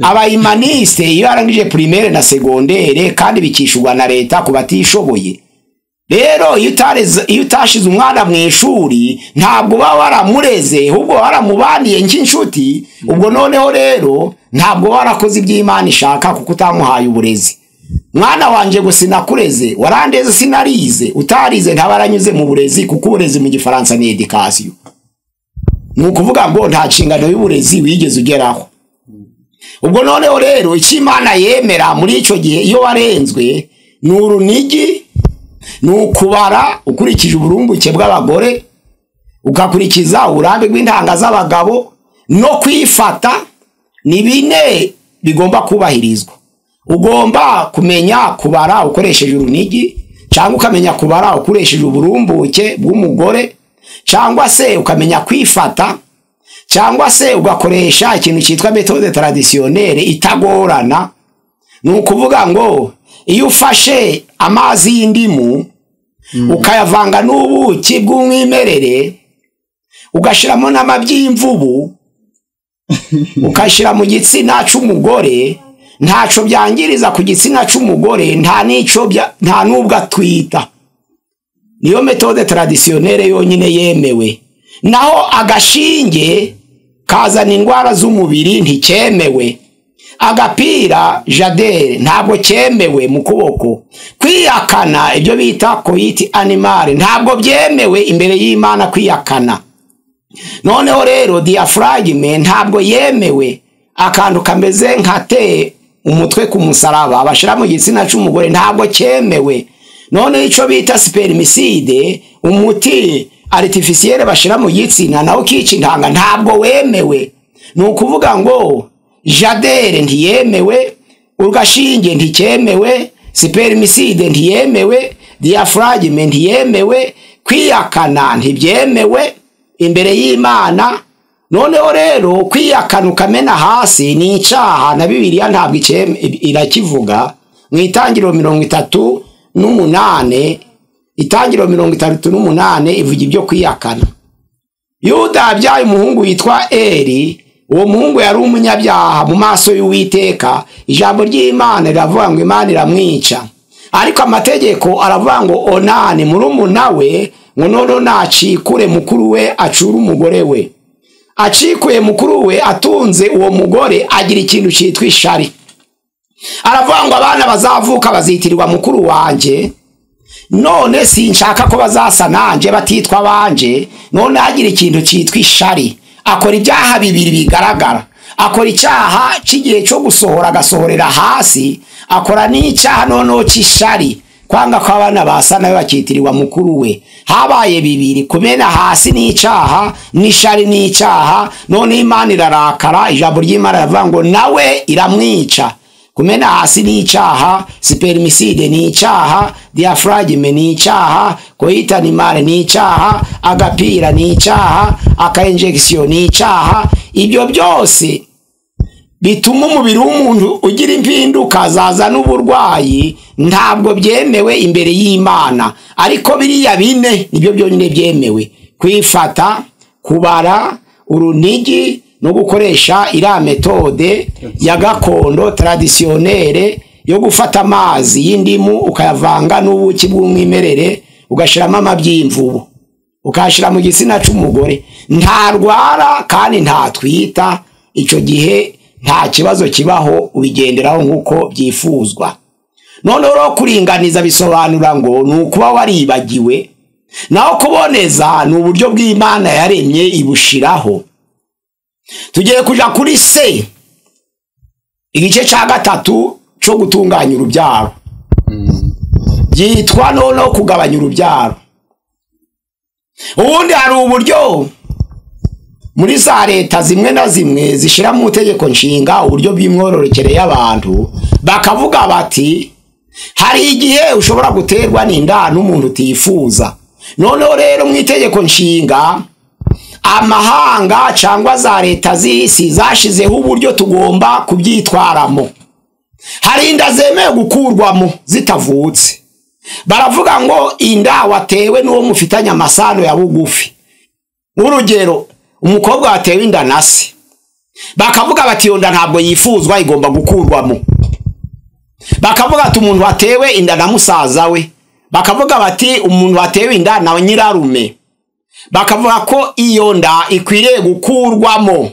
Aba humaniste iyo arangije primaire na secondaire kandi bikishurwa na leta ku batishoboye. Rero iyo utashize umwana mu ishuri ntabwo baba waramureze, ahubwo waramubaniye nk'inshuti. Ubwo noneho rero ntabwo warakoze iby'Imana ishaka, kuko utamuhaye uburezi. Mwana wanje ngo sinakureze, warandeze sinarize. Utarize ntabaranyuze mu burezi, kuko uburezi mu gifaransa ni education. Nukuvuga ngo nta cingano y'uburezi wigeze ugeraho. Ubwo noneho rero icyo Imana yemera muri ico gihe iyo warenzwe n'urunigi, nukubara ukurikije uburumbuke bw'abagore, ugakurikiza uburambe bw'intanga z'abagabo, no kwifata ni bine bigomba kubahirizwa. Ugomba kumenya kubara ukoresheje urunigi, cyangwa ukamenya kubara ukoresheje uburumbuke bw'umugore, cyangwa se ukamenya kwifata, cyangwa se ugakoresha ikintu cyitwa méthode traditionnelle itagorana. Nukuvuga ngo iyo ufashe amazi y'indimu ukayavanga n'ubuki bw'umwimerere, ugashiramo n'amabyimvubu, ukashira mu gitsina cy'umugore, ntaco byangiriza ku gitsina cy'umugore, nta nubwo atwita. Niyo méthode traditionnelle yonyine yemewe. Naho agashinge kazana indwara z'umubiri nticyemewe. Agapira jadere ntabwo cyemewe mu kuboko. Kwiyakana ibyo bita coit animal ntabwo byemewe imbere y'Imana kwiyakana. Noneho rero diaphragme ntabwo yemewe, akantu kameze nkate umutwe ku musaraba bashira mu gitsina cy'umugore ntabwo cyemewe. None ico bita spermicide, umuti artificiel bashira mu gitsina nawo kici intanga ntabwo wemewe. Nukuvuga ngo jadere ntiyemewe, ugashinge nticyemewe, spermicide ntiyemewe, diaphragme ntiyemewe, kwiyakana ntibyemewe imbere y'Imana. Noneho rero kwiyakana ukamena hasi ni icaha, na Bibiliya ntabwo irakivuga. Mu Itangiriro 38, Itangiriro 38 ivuga ibyo kwiyakana. Yuda yabyaye umuhungu witwa Eri. Uwo muhungu yari umunyabyaha mu maso y'Uwiteka. Ijambo ry'Imana riravuga ngo Imana iramwica. Ariko amategeko aravuga ngo Onani murumuna we ngo nono nacikure mukuru we acura umugore we. Acikuye mukuru we atunze uwo mugore agira ikintu cyitwa ishari. Aravuga ngo abana bazavuka bazitirirwa mukuru wanje, none sinshaka ko bazasa nanje batitwa banje. None agira ikintu cyitwa ishari. Akora ibyaha bibiri bigaragara. Akora icyaha cy'igihe cyo gusohora agasohorera hasi, akora n'icyaha noneho cy'ishari, kwanga ko abana basa nawe bakitirirwa mukuru we. Habaye bibiri, kumena hasi n'icyaha n'ishari n'icyaha. None Imana irarakara. Ijambo ry'Imana riravuga ngo nawe iramwica. Kumena hasi n'icyaha, spermicide n'icyaha, diaphragme n'icyaha, coitus animal n'icyaha, agapira n'icyaha, akainjection n'icyaha. Ibyo byose bituma umubiri w'umuntu ugira impinduka zaza n'uburwayi, ntabwo byemewe imbere y'Imana. Ariko biriya bine nibyo byonyine byemewe: kwifata, kubara, urunigi, no gukoresha iriya metode ya gakondo traditionnelle yo gufata amazi y'indimu ukayavanga n'ubuki bw'umwimerere ugashiramo amabyimvubu ukashira mu gitsina c'umugore. Ntarwara kandi ntatwita. Ico gihe nta kibazo kibaho, ubigenderaho nk'uko byifuzwa. None ro kuringaniza bisobanura ngo nukuba waribagiwe, naho kuboneza ni uburyo bw'Imana yaremye ibushiraho. Tugiye kuja kuri se, igice ca gatatu cyo gutunganya urubyaro. Yitwa noneho kugabanya urubyaro. Ubundi hari uburyo muri za leta zimwe na zimwe zishira mu tegeko nshinga uburyo bw'imwororokere y'abantu, bakavuga bati hari igihe ushobora guterwa n'inda n'umuntu utifuza. Noneho rero mu itegeko nshinga amahanga cyangwa za leta z'isi zashizeho uburyo tugomba kubyitwaramo. Hari inda zemewe gukurwamo zitavutse. Baravuga ngo inda watewe n'uwo mufitanye amasano ya bugufi. Urugero, umukobwa watewe inda na se, bakavuga bati iyo nda ntabwo yifuzwa, igomba gukurwamo. Bakavuga ati umuntu watewe inda na musaza we, bakavuga bati umuntu watewe inda na nyirarume, bakavuga ko iyo nda ikwiriye gukurwamo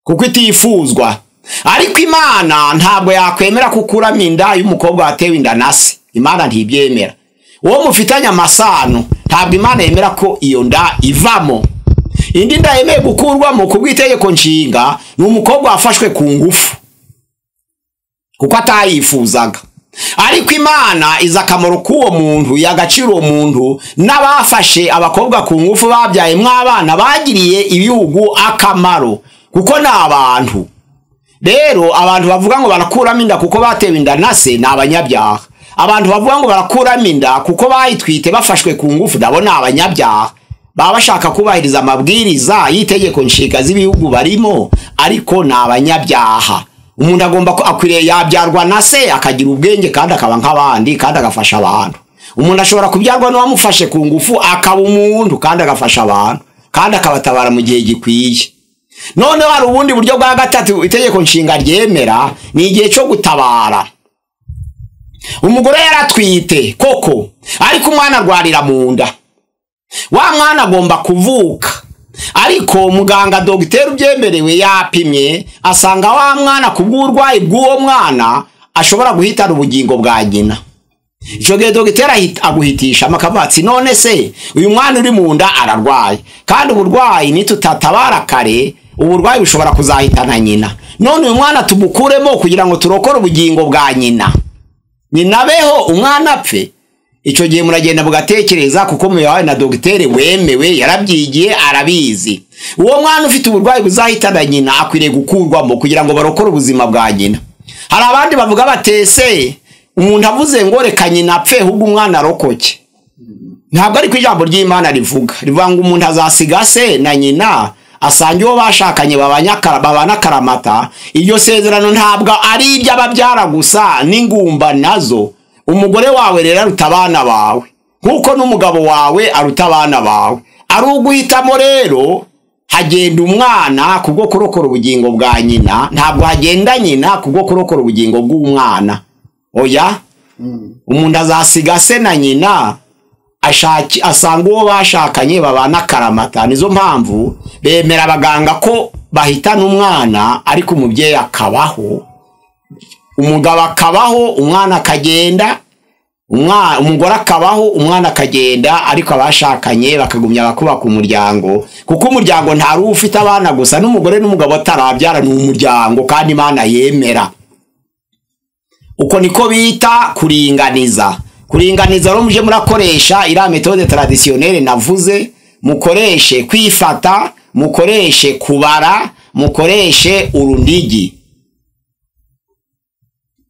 kuko itifuzwa. Ariko Imana ntabwo yakwemera kukuramo inda y'umukobwa watewe inda na se. Imana ntibyemera. Uwo mufitanye amasano ntabwo Imana yemera ko iyo nda ivamo. Indi nda yemeye gukurwamo kubw'itegeko nshinga ni umukobwa wafashwe ku ngufu kuko atayifuzaga. Ariko Imana iza akamaro k'uwo muntu, yagacira uwo muntu n'abafashe abakobwa ku ngufu babyaye mw'abana bagiriye ibihugu akamaro kuko ni abantu. Rero abantu bavuga ngo barakuramo inda kuko batewe inda na se ni abanyabyaha. Abantu bavuga ngo barakuramo inda kuko bayitwite bafashwe ku ngufu nabo ni abanyabyaha. Baba bashaka kubahiriza amabwiriza y'itegeko nshinga z'ibihugu barimo, ariko ni abanyabyaha. Umuntu agomba akwiriye yabyarwa na se akagira ubwenge kandi akaba nk'abandi kandi agafasha abantu. Umuntu ashobora kubyarwa n'uwamufashe ku ngufu akaba umuntu kandi agafasha abantu kandi akabatabara mu gihe gikwiye. None hari ubundi buryo bwa gatatu itegeko nshinga ryemera, ni igihe cyo gutabara. Umugore yaratwite koko ariko umwana arwarira mu nda. Wa mwana agomba kuvuka, ariko muganga dogiteri ubyemerewe yapimye asanga wa mwana kubw'urwayi bw'uwo mwana ashobora guhitana ubugingo bwa nyina. Icyo gihe dogiteri aguhitisha makavatsi, none se uyu mwana uri mu nda ararwaye kandi uburwayi nitutatabara kare uburwayi bushobora kuzahitana nyina. None uyu mwana tumukuremo kugira ngo turokore ubugingo bwa nyina, nyinabeho umwana apfe. Icyo gihe muragenda mugatekereza kuko muyahawe na dogiteri wemewe yarabyigiye arabizi. Uwo mwana ufite uburwayi buzahitana nyina akwiriye gukurwamo kugira ngo barokore ubuzima bwa nyina. Hari abandi bavuga batese umuntu avuze ngo reka nyina apfe ahubwo umwana arokoke. Ntabwo ari ko ijambo ry'Imana rivuga. Rivuga ngo umuntu azasiga se na nyina asange uwo bashakanye babana karamata. Iryo sezerano ntabwo ari iby'ababyara gusa n'ingumba nazo. Umugore wawe rero aruta abana bawe nkuko n'umugabo wawe aruta abana bawe. ari uguhitamo rero hagenda umwana kubwo kurokora ubugingo bwa nyina, ntabwo hagenda nyina kubwo kurokora ubugingo bw'umwana. Oya, umuntu azasiga se na nyina asanga uwo bashakanye babana akaramata. Nizo mpamvu bemera abaganga ko bahitana umwana ariko umubyeyi akabaho, umugabo akabaho, umwana akagenda, umugore akabaho, umwana akagenda, ariko abashakanye bakagumya bakubaka umuryango, kuko umuryango ntari ufite abana gusa, n'umugore n'umugabo atarabyara ni umuryango kandi Imana yemera. Uko niko bita kuringaniza. Kuringaniza rero muje murakoresha iriya metode traditionnelle navuze, mukoreshe kwifata, mukoreshe kubara, mukoreshe urundigi.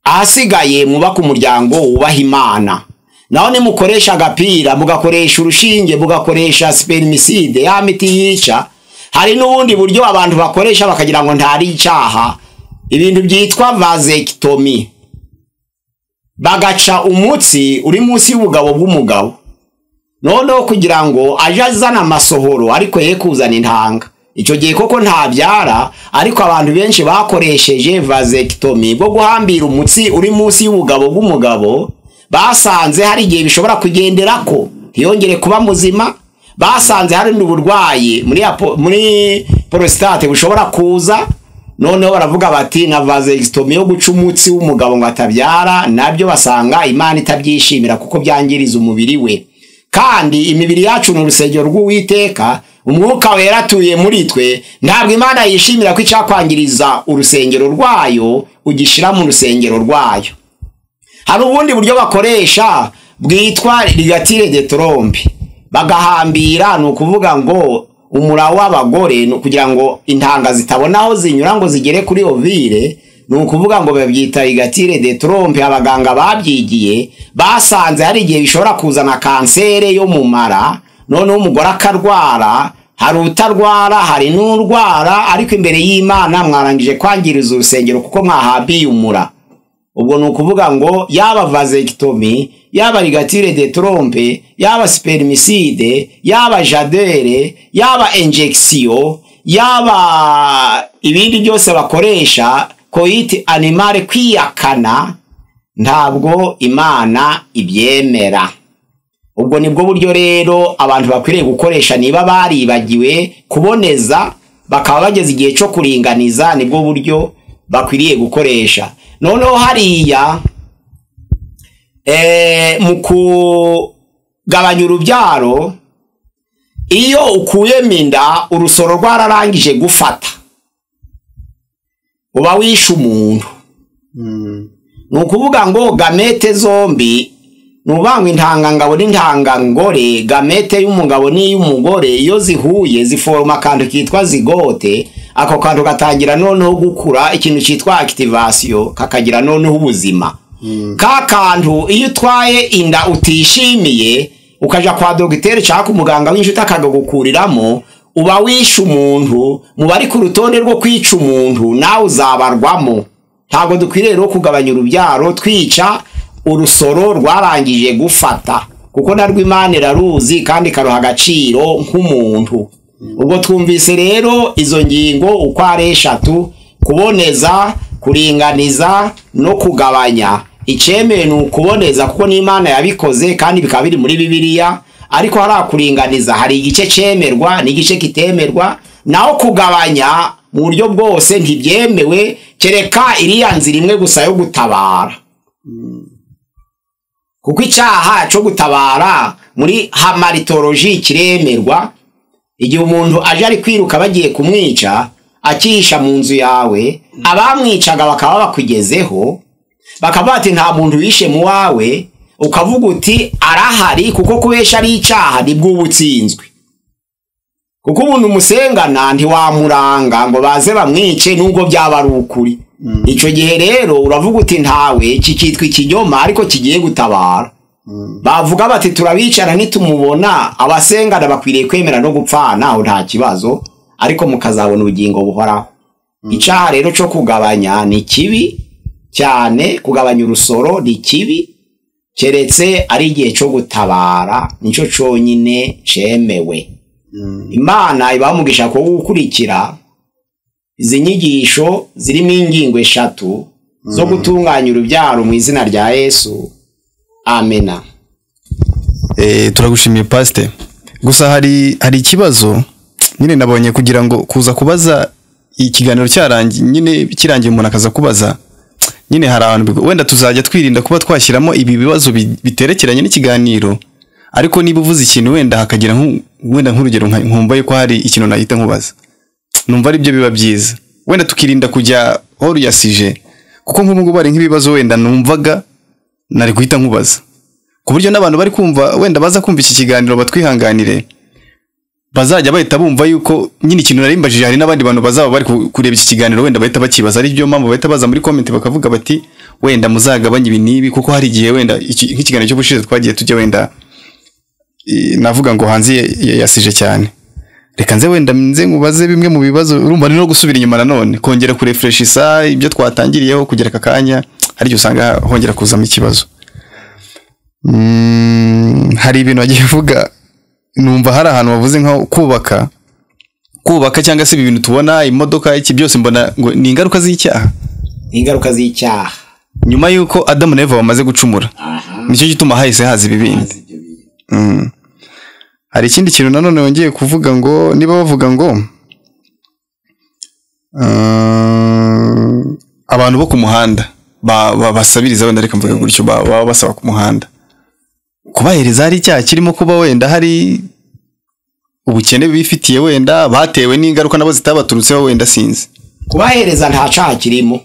Ahasigaye mubaka umuryango wubaha Imana. Naho ni mukoresha agapira, mugakoresha urushinge, mugakoresha spermicide, ya miti yica. Hari n'ubundi buryo abantu bakoresha bakagira ngo ntari icyaha, ibintu byitwa vasectomy. Bagaca umutsi uri munsi y'ubugabo bw'umugabo, noneho kugira ngo aje azana amasohoro ariko ye kuzana intanga. Icyo gihe koko ntabyara, ariko abantu benshi bakoresheje vasectomy bwo guhambira umutsi uri munsi y'ubugabo bw'umugabo, basanze hari igihe bishobora kugendera ko ntiyongere kuba muzima. Basanze hari n'uburwayi muri prostate bushobora kuza, noneho baravuga bati na vasectomy yo guca umutsi w'umugabo ngo atabyara, nabyo basanga Imana itabyishimira kuko byangiriza umubiri we. Kandi imibiri yacu ni urusengero rw'Uwiteka, umwuka wera atuye muri twe, ntabwo Imana yishimira ko icyakwangiriza urusengero rwayo ugishira mu rusengero rwayo. Hari ubundi buryo bakoresha bwitwa ligature de trompe, bagahambira, ni ukuvuga ngo umura w'abagore kugira ngo intanga zitabona aho zinyura ngo zigere kuri ovire, ni ukuvuga ngo babyita ligature de trompe. Abaganga babyigiye basanze hari igihe bishobora kuzana kansere yo mu mara, noneho umugore akarwara. Hari utarwara, hari n'urwara, ariko imbere y'Imana mwarangije kwangiriza urusengero kuko mwahambiye umura. Ubwo ni ukuvuga ngo yaba vasectomy, yaba ligature de trompe, yaba spermicide, yaba jadere, yaba injection, yaba ibindi byose bakoresha coit animale, kwiyakana, ntabwo Imana ibyemera. Ubwo nibwo buryo rero abantu bakwiriye gukoresha niba baribagiwe kuboneza bakaba bageze igihe cyo kuringaniza, nibwo buryo bakwiriye gukoresha. Noneho hariya mu kugabanya urubyaro, iyo ukuyemo inda urusoro rwararangije gufata, uba wishe umuntu. Ni ukuvuga ngo gamete zombi, nubangwa intangangabo n'intangangore, gamete y'umugabo n'iy'umugore iyo zihuye ziforma akantu kitwa zigote. Ako kantu gatangira noneho gukura, ikintu cyitwa activation, kakagira noneho ubuzima. Ka kantu iyo utwaye inda utishimiye ukaja kwa dogiteri cyangwa umuganga w'inshuti akagagukuriramo, uba wishe umuntu. Mu bari ku rutonde rwo kwica umuntu nawe uzabarwamo. Ntabwo dukwiriye rero kugabanya urubyaro twica urusoro rwarangije gufata, kuko narwo Imana iraruzi kandi karuha agaciro nk'umuntu. Ubwo twumvise rero izo ngingo uko ari eshatu: kuboneza, kuringaniza no kugabanya. Icyemewe ni ukuboneza kuko n'Imana yabikoze kandi bikaba biri muri Bibiliya, ariko hari kuringaniza, hari igice cyemerwa n'igice kitemerwa. Naho kugabanya mu buryo bwose ntibyemewe, kereka iriya nzira imwe gusa yo gutabara. Kuko icyaha cyo gutabara muri hamaritoloji kiremerwa. Igihe umuntu aje ari kwiruka bagiye kumwica, akihisha mu nzu yawe, abamwicaga bakaba bakugezeho, bakaba bati nta muntu wishe mu wawe, ukavuga uti arahari, kuko kubesha ari icyaha nibwo ubutsinzwe. Kuko umuntu umusengana ntiwamuranga ngo baze bamwice nubwo byaba ari ukuri. Icyo gihe rero uravuga uti ntawe, kikitwa ikinyoma ariko kigiye gutabara. Bavuga bati turabicara nitumubona, abasengana bakwiriye kwemera no gupfana, aho nta kibazo, ariko mukazabona ubugingo buhoraho. Icyaha rero cyo kugabanya ni kibi cyane, kugabanya urusoro ni kibi, keretse ari igihe cyo gutabara nicyo cyonyine cyemewe. Imana ibamugisha ko gukurikira izi nyigisho zirimo ingingo 3 zo gutunganya urubyaro mu izina rya Yesu. Amena. Turagushimiye pastor. Gusa hari ikibazo nyine nabonye kugira ngo kuza kubaza ikiganiro cyarangiye nyine kirangiye umuntu akaza kubaza nyine hari abantu wenda tuzajya twirinda kuba twashyiramo ibi bibazo biterekeranye n'ikiganiro, ariko niba uvuze ikintu wenda hakagira wenda nk'urugero nkumva yuko hari ikintu nahita nkubaza, numva ari byo biba byiza wenda tukirinda kujya horo yasije, kuko nk'ubu bari nk'ibibazo wenda numvaga nari guhita nkubaza, ku buryo n'abantu bari kumva wenda baza kumva iki kiganiro batwihanganire, bazajya bahita bumva yuko nyine ikintu narimbajije hari n'abandi bantu bazaba bari kureba iki kiganiro wenda bahita bakibaza, ari byo mpamvu bahita baza muri comment bakavuga bati wenda muzagabanya ibi nibi, kuko hari igihe wenda nk'ikiganiro cyo bushize twagiye tujya wenda navuga ngo hanze yasije cyane, reka nze wenda nze ngubaze bimwe mu bibazo, urumva ni no gusubira inyuma nanone kongera kurefreshisa ibyo twatangiriyeho kugera kakanya, hari igihe usanga hongera kuzamo ikibazo. Hari ibintu bagiye vuga numva hari ahantu bavuze nko kubaka cyangwa se ibintu tubona imodoka iki byose mbona ngo ni ingaruka z'icyaha. Ingaruka z'icyaha nyuma yuko Adam na Eva bamaze gucumura, nicyo gituma hahise haza ibibindi. Hari ikindi kintu nanone wongeye kuvuga ngo niba bavuga ngo abantu bo ku muhanda basabiriza wenda reka mvuga gutyo baba basaba ku muhanda kubahereza hari icyaha kirimo kuba wenda hari ubukene bifitiye wenda batewe n'ingaruka nabo zitabaturutseho wenda sinzi kubahereza nta cyaha kirimo.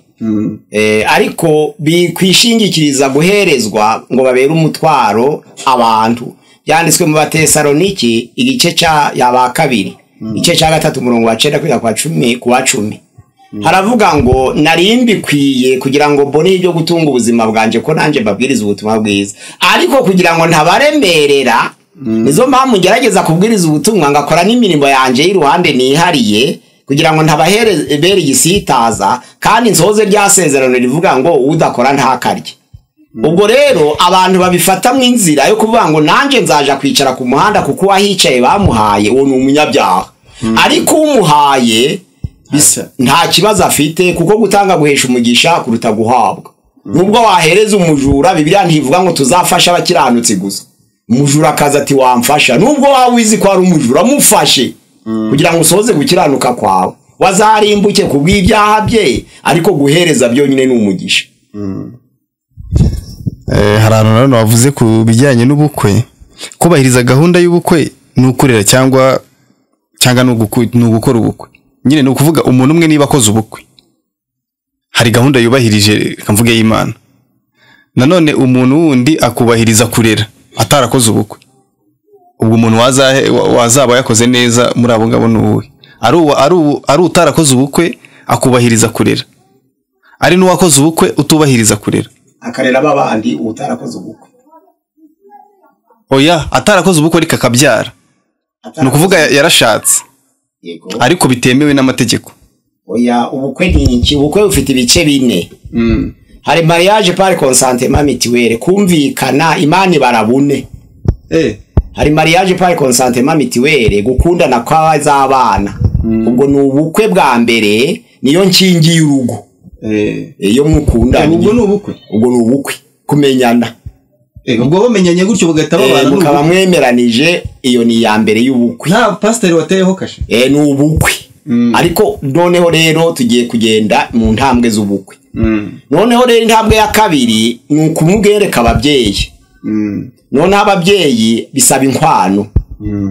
Ariko bikwishingikiriza guherezwa ngo babere umutwaro abantu. Yanditswe mu Batesaloniki igice cya yaba 2 igice cya 3 murongo wa 9 kugera kwa 10 haravuga ngo narimbi kwiye kugira ngo mbone ibyo gutunga ubuzima bwanje ko nanje mbabwiriza ubutumwa bwiza, ariko kugira ngo ntabaremerera nizo mpamvu ngerageza kubwiriza ubutumwa ngakora n'imirimo yanje y'iruhande nihariye kugira ngo ntabahere igisitaza, kandi nsoze ryasezerano rivuga ngo udakora ntakarye. Ubwo rero abantu babifata mu inzira yo kuvuga ngo nanje nzaja kwicara ku muhanda kuko wahicaye bamuhaye uwo ni umunyabyaha, ariko umuhaye nta kibazo afite kuko gutanga guhesha umugisha kuruta guhabwa. Nubwo wahereza umujura, Bibiliya ntivuga ngo tuzafasha abakiranutsi gusa. Umujura akaza ati wamfasha, nubwo wawizi ko ari umujura mufashe kugira ngo usoze gukiranuka kwawe, wazarimbuke kubw'ibyaha bye, ariko guhereza byo nyine ni umugisha. Hari abantu none bavuze ku bijyanye n'ubukwe, kubahiriza gahunda y'ubukwe n'ukurera cyangwa n'ugukora ubukwe. Nyine no kuvuga umuntu umwe niba akoze ubukwe hari gahunda yubahirije kamvuge y'Imana, nanone umuntu wundi akubahiriza kurera atarakoze ubukwe, ubwo umuntu wazaba yakoze neza muri abo ngabo n'uwe ari utarakoze ubukwe akubahiriza kurera, ari n'uwakoze ubukwe utubahiriza kurera akarera babandi utarakoze ubukwe. Oya, atarakoze ubukwe ariko akabyara, no kuvuga yarashatse ariko bitemewe n'amategeko. Oya, ubukwe ni iki? Ubukwe ufite ibice 4. Hari mariage par consentement mutuel, kumvikana Imana barabune. Hari mariage par consentement mutuel, gukundana kw'abana. Ubwo ni ubukwe bwa mbere, niyo nkingi y'urugo. Iyo mukundana ubwo ni ubukwe. Ubwo ni ubukwe kumenyana. Ubwo bamenyanye gutyo bugahita babana mukaba mwemeranije, iyo ni ya mbere y'ubukwe. Nta pastor wateyeho kashe. Ni ubukwe. Ariko noneho rero tugiye kugenda mu ntambwe z'ubukwe. Noneho rero intambwe ya kabiri ni ukumubwereka ababyeyi. Noneho ababyeyi bisaba inkwano.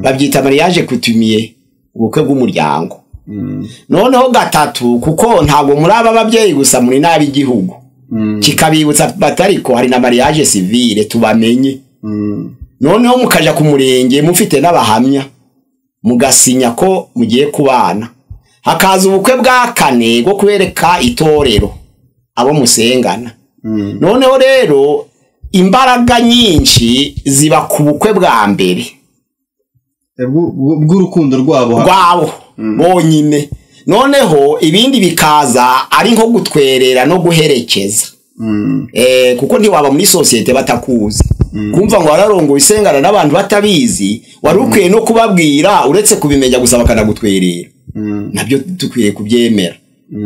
Babyita mariage coutumier, ubukwe bw'umuryango. Noneho gatatu, kuko ntabwo muri aba babyeyi gusa muri nabi igihugu, kikabibutsa batariko hari na mariage civile tubamenye. Noneho mukaja ku murenge mufite n'abahamya mugasinya ko mugiye kubana. Hakaza ubukwe bwa 4 bwo kubereka itorero abo musengana. Noneho rero imbaraga nyinshi ziba ku bukwe bwa mbere bw'urukundo rwabo bonyine. Noneho ibindi bikaza ari nko gutwerera no guherekeza. Kuko ntiwaba muri societe batakuzi. kumva ngo wararongoye isengana n'abantu batabizi wari ukwiye no kubabwira uretse kubimenya gusa bakanagutwerera nabyo dukwiye kubyemera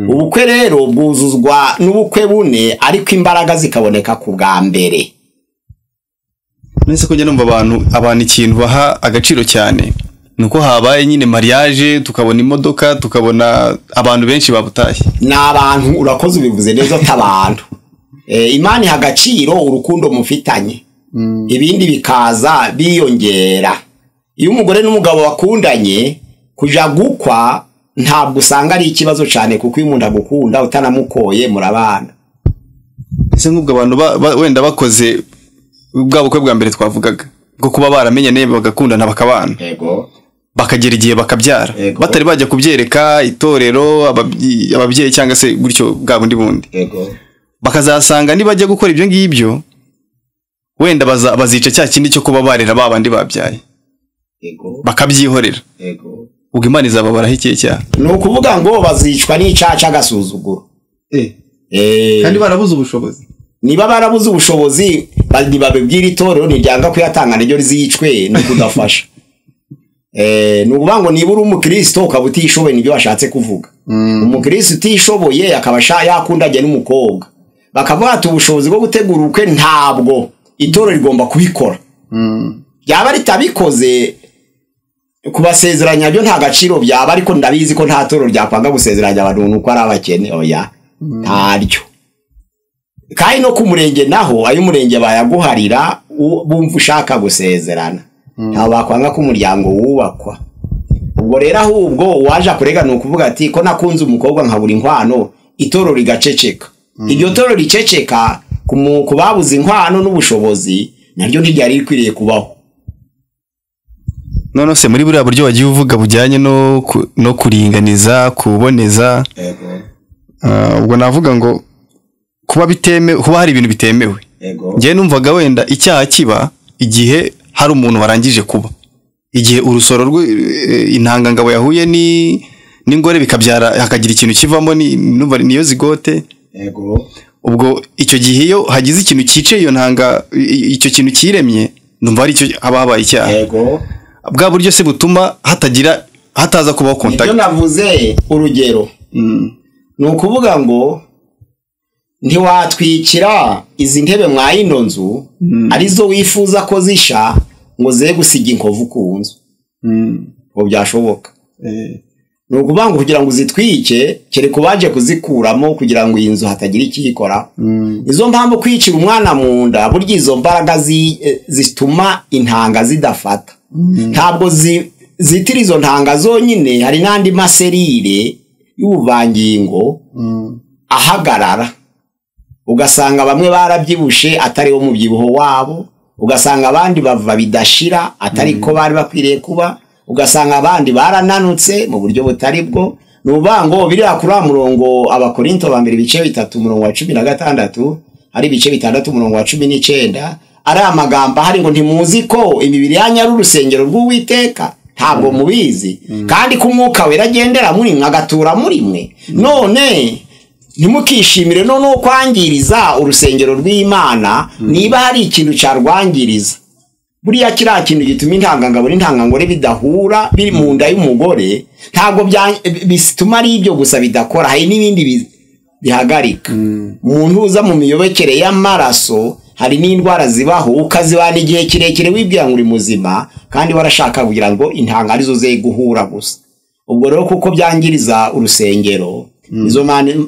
ubukwe rero bwuzuzwa n'ubukwe bune ariko imbaraga zikaboneka ku bwa mbere. Nese kujya numva abantu ikintu baha agaciro cyane nuko habaye nyine mariage tukabona imodoka tukabona abantu benshi babutaye n'abantu urakoze ubivuze neza tabantu Imana iha agaciro urukundo mufitanye ibindi bikaza biyongera. Iyo umugore n'umugabo bakundanye kuja gukwa ntabwo usanga ari ikibazo cyane kuko iyo umuntu agukunda utanamukoye murabana. Ese nk'ubwo abantu wenda bakoze ubwa bukwe bwa mbere twavugaga bwo kuba baramenye nebe bagakundana bakabana yego bakagera igihe bakabyara batari bajya kubyereka itorero ababyeyi cyangwa se gutyo bwa bundi yego bakazasanga nibajya gukora ibyo ngibyo wenda bazica cya kindi cyo kuba barera babandi babyaye yego bakabyihorera yego ubwo Imana izababaraho ikihe cyaha ni ukuvuga ngo bazicwa n'icaca gasuzuguro kandi barabuze ubushobozi. Niba barabuze ubushobozi babibwira itorero ntiryanga kuyatanga n'iryo rizicwe no kudafasha. Nukuvuga ngo niba uri umukristo ukaba utishoboye nibyo washatse kuvuga. Umukristo utishoboye akaba yakundanye n'umukobwa bakavuga ati ubushobozi bwo gutegura ubukwe ntabwo itorero rigomba kubikora. Byaba ritabikoze kubasezeranya byo nta gaciro byaba ariko ndabizi ko nta torero ryakwanga gusezeranya abantu nuko ari abakene oya ntaryo. Kandi no ku murenge naho ayo umurenge bayaguharira bumva ushaka gusezerana nta bakwanga ko umuryango wubakwa. Ubwo rero ahubwo waje kurega no kuvuga ati ko nakunze umukobwa nkabura inkwano itorero rigaceceka. Iryo torero riceceka kubabuza inkwano n'ubushobozi naryo ntiryari rikwiriye kubaho. None se muri buriya buryo wagiye uvuga bujyanye no kuringaniza kuboneza ubwo navuga ngo kuba hari ibintu bitemewe ngiye numvaga wenda icyaha kiba igihe hari umuntu warangije kuba igihe urusoro intangangabo yahuye n'ingore bikabyara hakagira ikintu kivamo niyo zigote ubwo icyo gihe iyo hagize ikintu cyice iyo ntanga icyo kintu kiremye ndumva ari cyo habaye icyaha bwa buryo se butuma hataza kubaho contact. Ibyo navuze urugero ni ukuvuga ngo ntiwatwikira izi ntebe mwayino nzu arizo wifuza ko zisha ngo ze gusiga inkovu ku nzu ngo byashoboka. Ni ukuvuga ngo kugira ngo uzitwike kereka ubaje kuzikuramo kugira ngo iyi nzu hatagira ikiyikora. Izo mpamvu kwicira umwana mu nda burya izo mbaraga zituma intanga zidafata ntabwo zitira izo ntanga zonyine hari n'andi maserire y'ubuvangingo ahagarara ugasanga bamwe barabyibushe atari wo mubyibuho wabo ugasanga abandi bava bidashira atari ko bari bakwiriye kuba ugasanga abandi barananutse mu buryo butari bwo. Nubango biriya kuri murongo abakorinto ba mbere bice 3 murongo wa 16 ari bice 6 murongo wa 19 ari amagambo hari ngo ntimuzi ko imibiri yanyu ari urusengero rw'Uwiteka ntabwo mubizi kandi ko umwuka wera agendera muri mwe agatura muri mwe none ntimukishimire no kwangiriza urusengero rw'Imana niba hari ikintu cyarwangiriza buriya kiriya kintu gituma intangangabo n'intangangore bidahura biri mu nda y'umugore ntabwo bituma ari ibyo gusa bidakora hari n'ibindi bihagarika. Umuntu uza mu miyobekere y'amaraso hari n'indwara zibaho ukazibana igihe kirekire wibwira ngo uri muzima kandi warashaka kugira ngo intanga arizo ze guhura gusa. Ubwo rero kuko byangiriza urusengero izo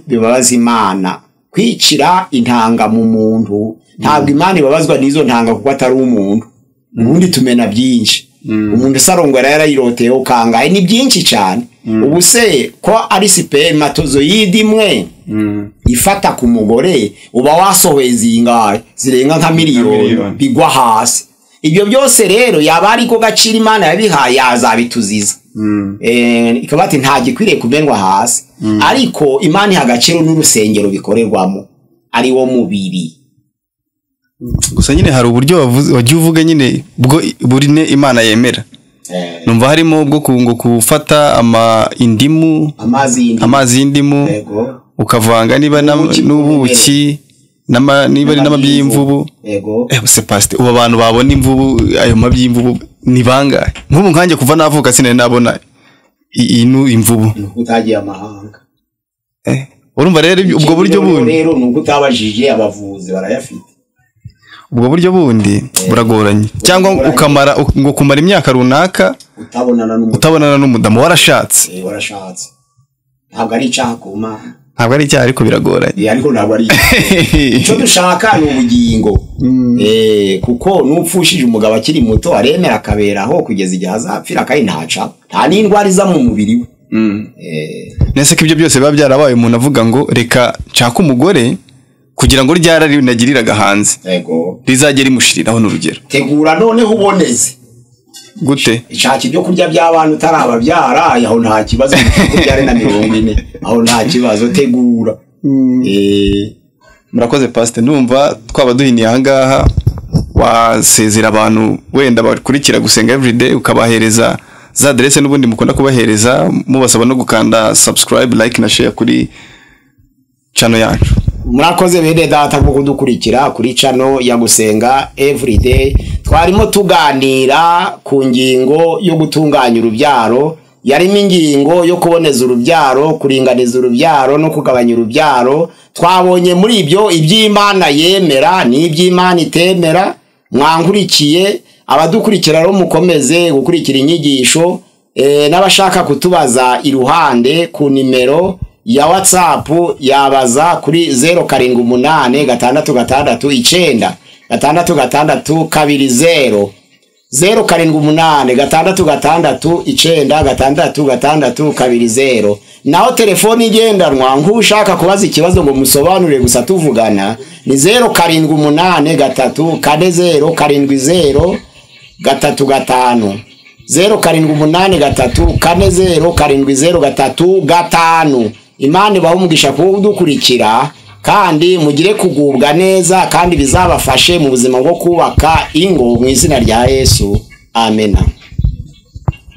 bibabaza Imana kwicira intanga mu muntu ntabwo Imana ibabazwa n'izo ntanga kuko atari umuntu. Ubundi tumena byinshi umuntu sarongora yarayiroteye ukangaye ni byinshi cyane. Ubu se ko ari spermatozoide imwe ifata ku mugore uba wasohoye zingahe zirenga nka miliyoni bigwa hasi. Ibyo byose rero yaba ari ko gacira Imana yabihaye azabituziza ikabati nta gikwiriye kumenwa hasi ariko Imana ihagaciro n'urusengero bikorerwamo ari wo mubiri. Gusa nyine hari uburyo wagiye uvuga nyine bwo burine Imana yemera numva harimo bwo gufata amazi y'indimu ukavanga niba n'ubuki niba ari n'amabyi y'imvubu yego se pastor ubu abantu babona imvubu ayo mabyi y'imvubu ni bangahe nk'ubu nkanjye kuva navuka sinari nabona inu imvubu utagiye amahanga urumva rero ubwo buryo bundi rero nuko utabajije abavuzi barayafite ubwo buryo bundi buragoranye cyangwa ukamara ngo kumara imyaka runaka utabonana n'umudamu warashatse ntabwo ari icyaha ku Mana ntabwo ari icyaha ariko biragoranye ariko ntabwo ari icyo dushaka ni ubugingo kuko n'upfushije umugabo akiri muto aremera akaberaho kugeza igihe azapfira kandi nta n'indwara iza mu mubiri we nese ko ibyo byose biba byarabaye umuntu avuga ngo reka nshaka umugore kugira ngo ryara rinagiriraga hanze rizajye rimushiriraho n'urugero tegura noneho uboneze gute ishaka ibyo kurya by'abantu utarababyara aho nta kibazo kubyare na 40 aho nta kibazo tegura murakoze pastor ndumva twaba duhiniye aha ngaha wasezera abantu wenda bakurikira gusenga everyday ukabahereza za adresse n'ubundi mukunda kubahereza mubasaba no gukanda subscribe like na share kuri channel yacu murakoze bene data ko kudukurikira kuri channel ya gusenga everyday twarimo tuganira ku ngingo yo gutunganya urubyaro yarimo ingingo yo kuboneza urubyaro kuringaniza urubyaro no kugabanya urubyaro twabonye muri ibyo iby'Imana yemera n'iby'Imana itemera mwankurikiye abadukurikira rero mukomeze gukurikira inyigisho n'abashaka kutubaza iruhande ku nimero ya WhatsApp yabaza kuri 0786 669 0786 naho telefoni igendanwa nk'ushaka kubaza ikibazo ngo musobanurire gusa tuvugana ni 0783407035 0783407035 Imana bahumugisha kudukurikira kandi mugire kugubwa neza kandi bizabafashe mu buzima bwo kubaka ingo mu izina rya Yesu. Amen.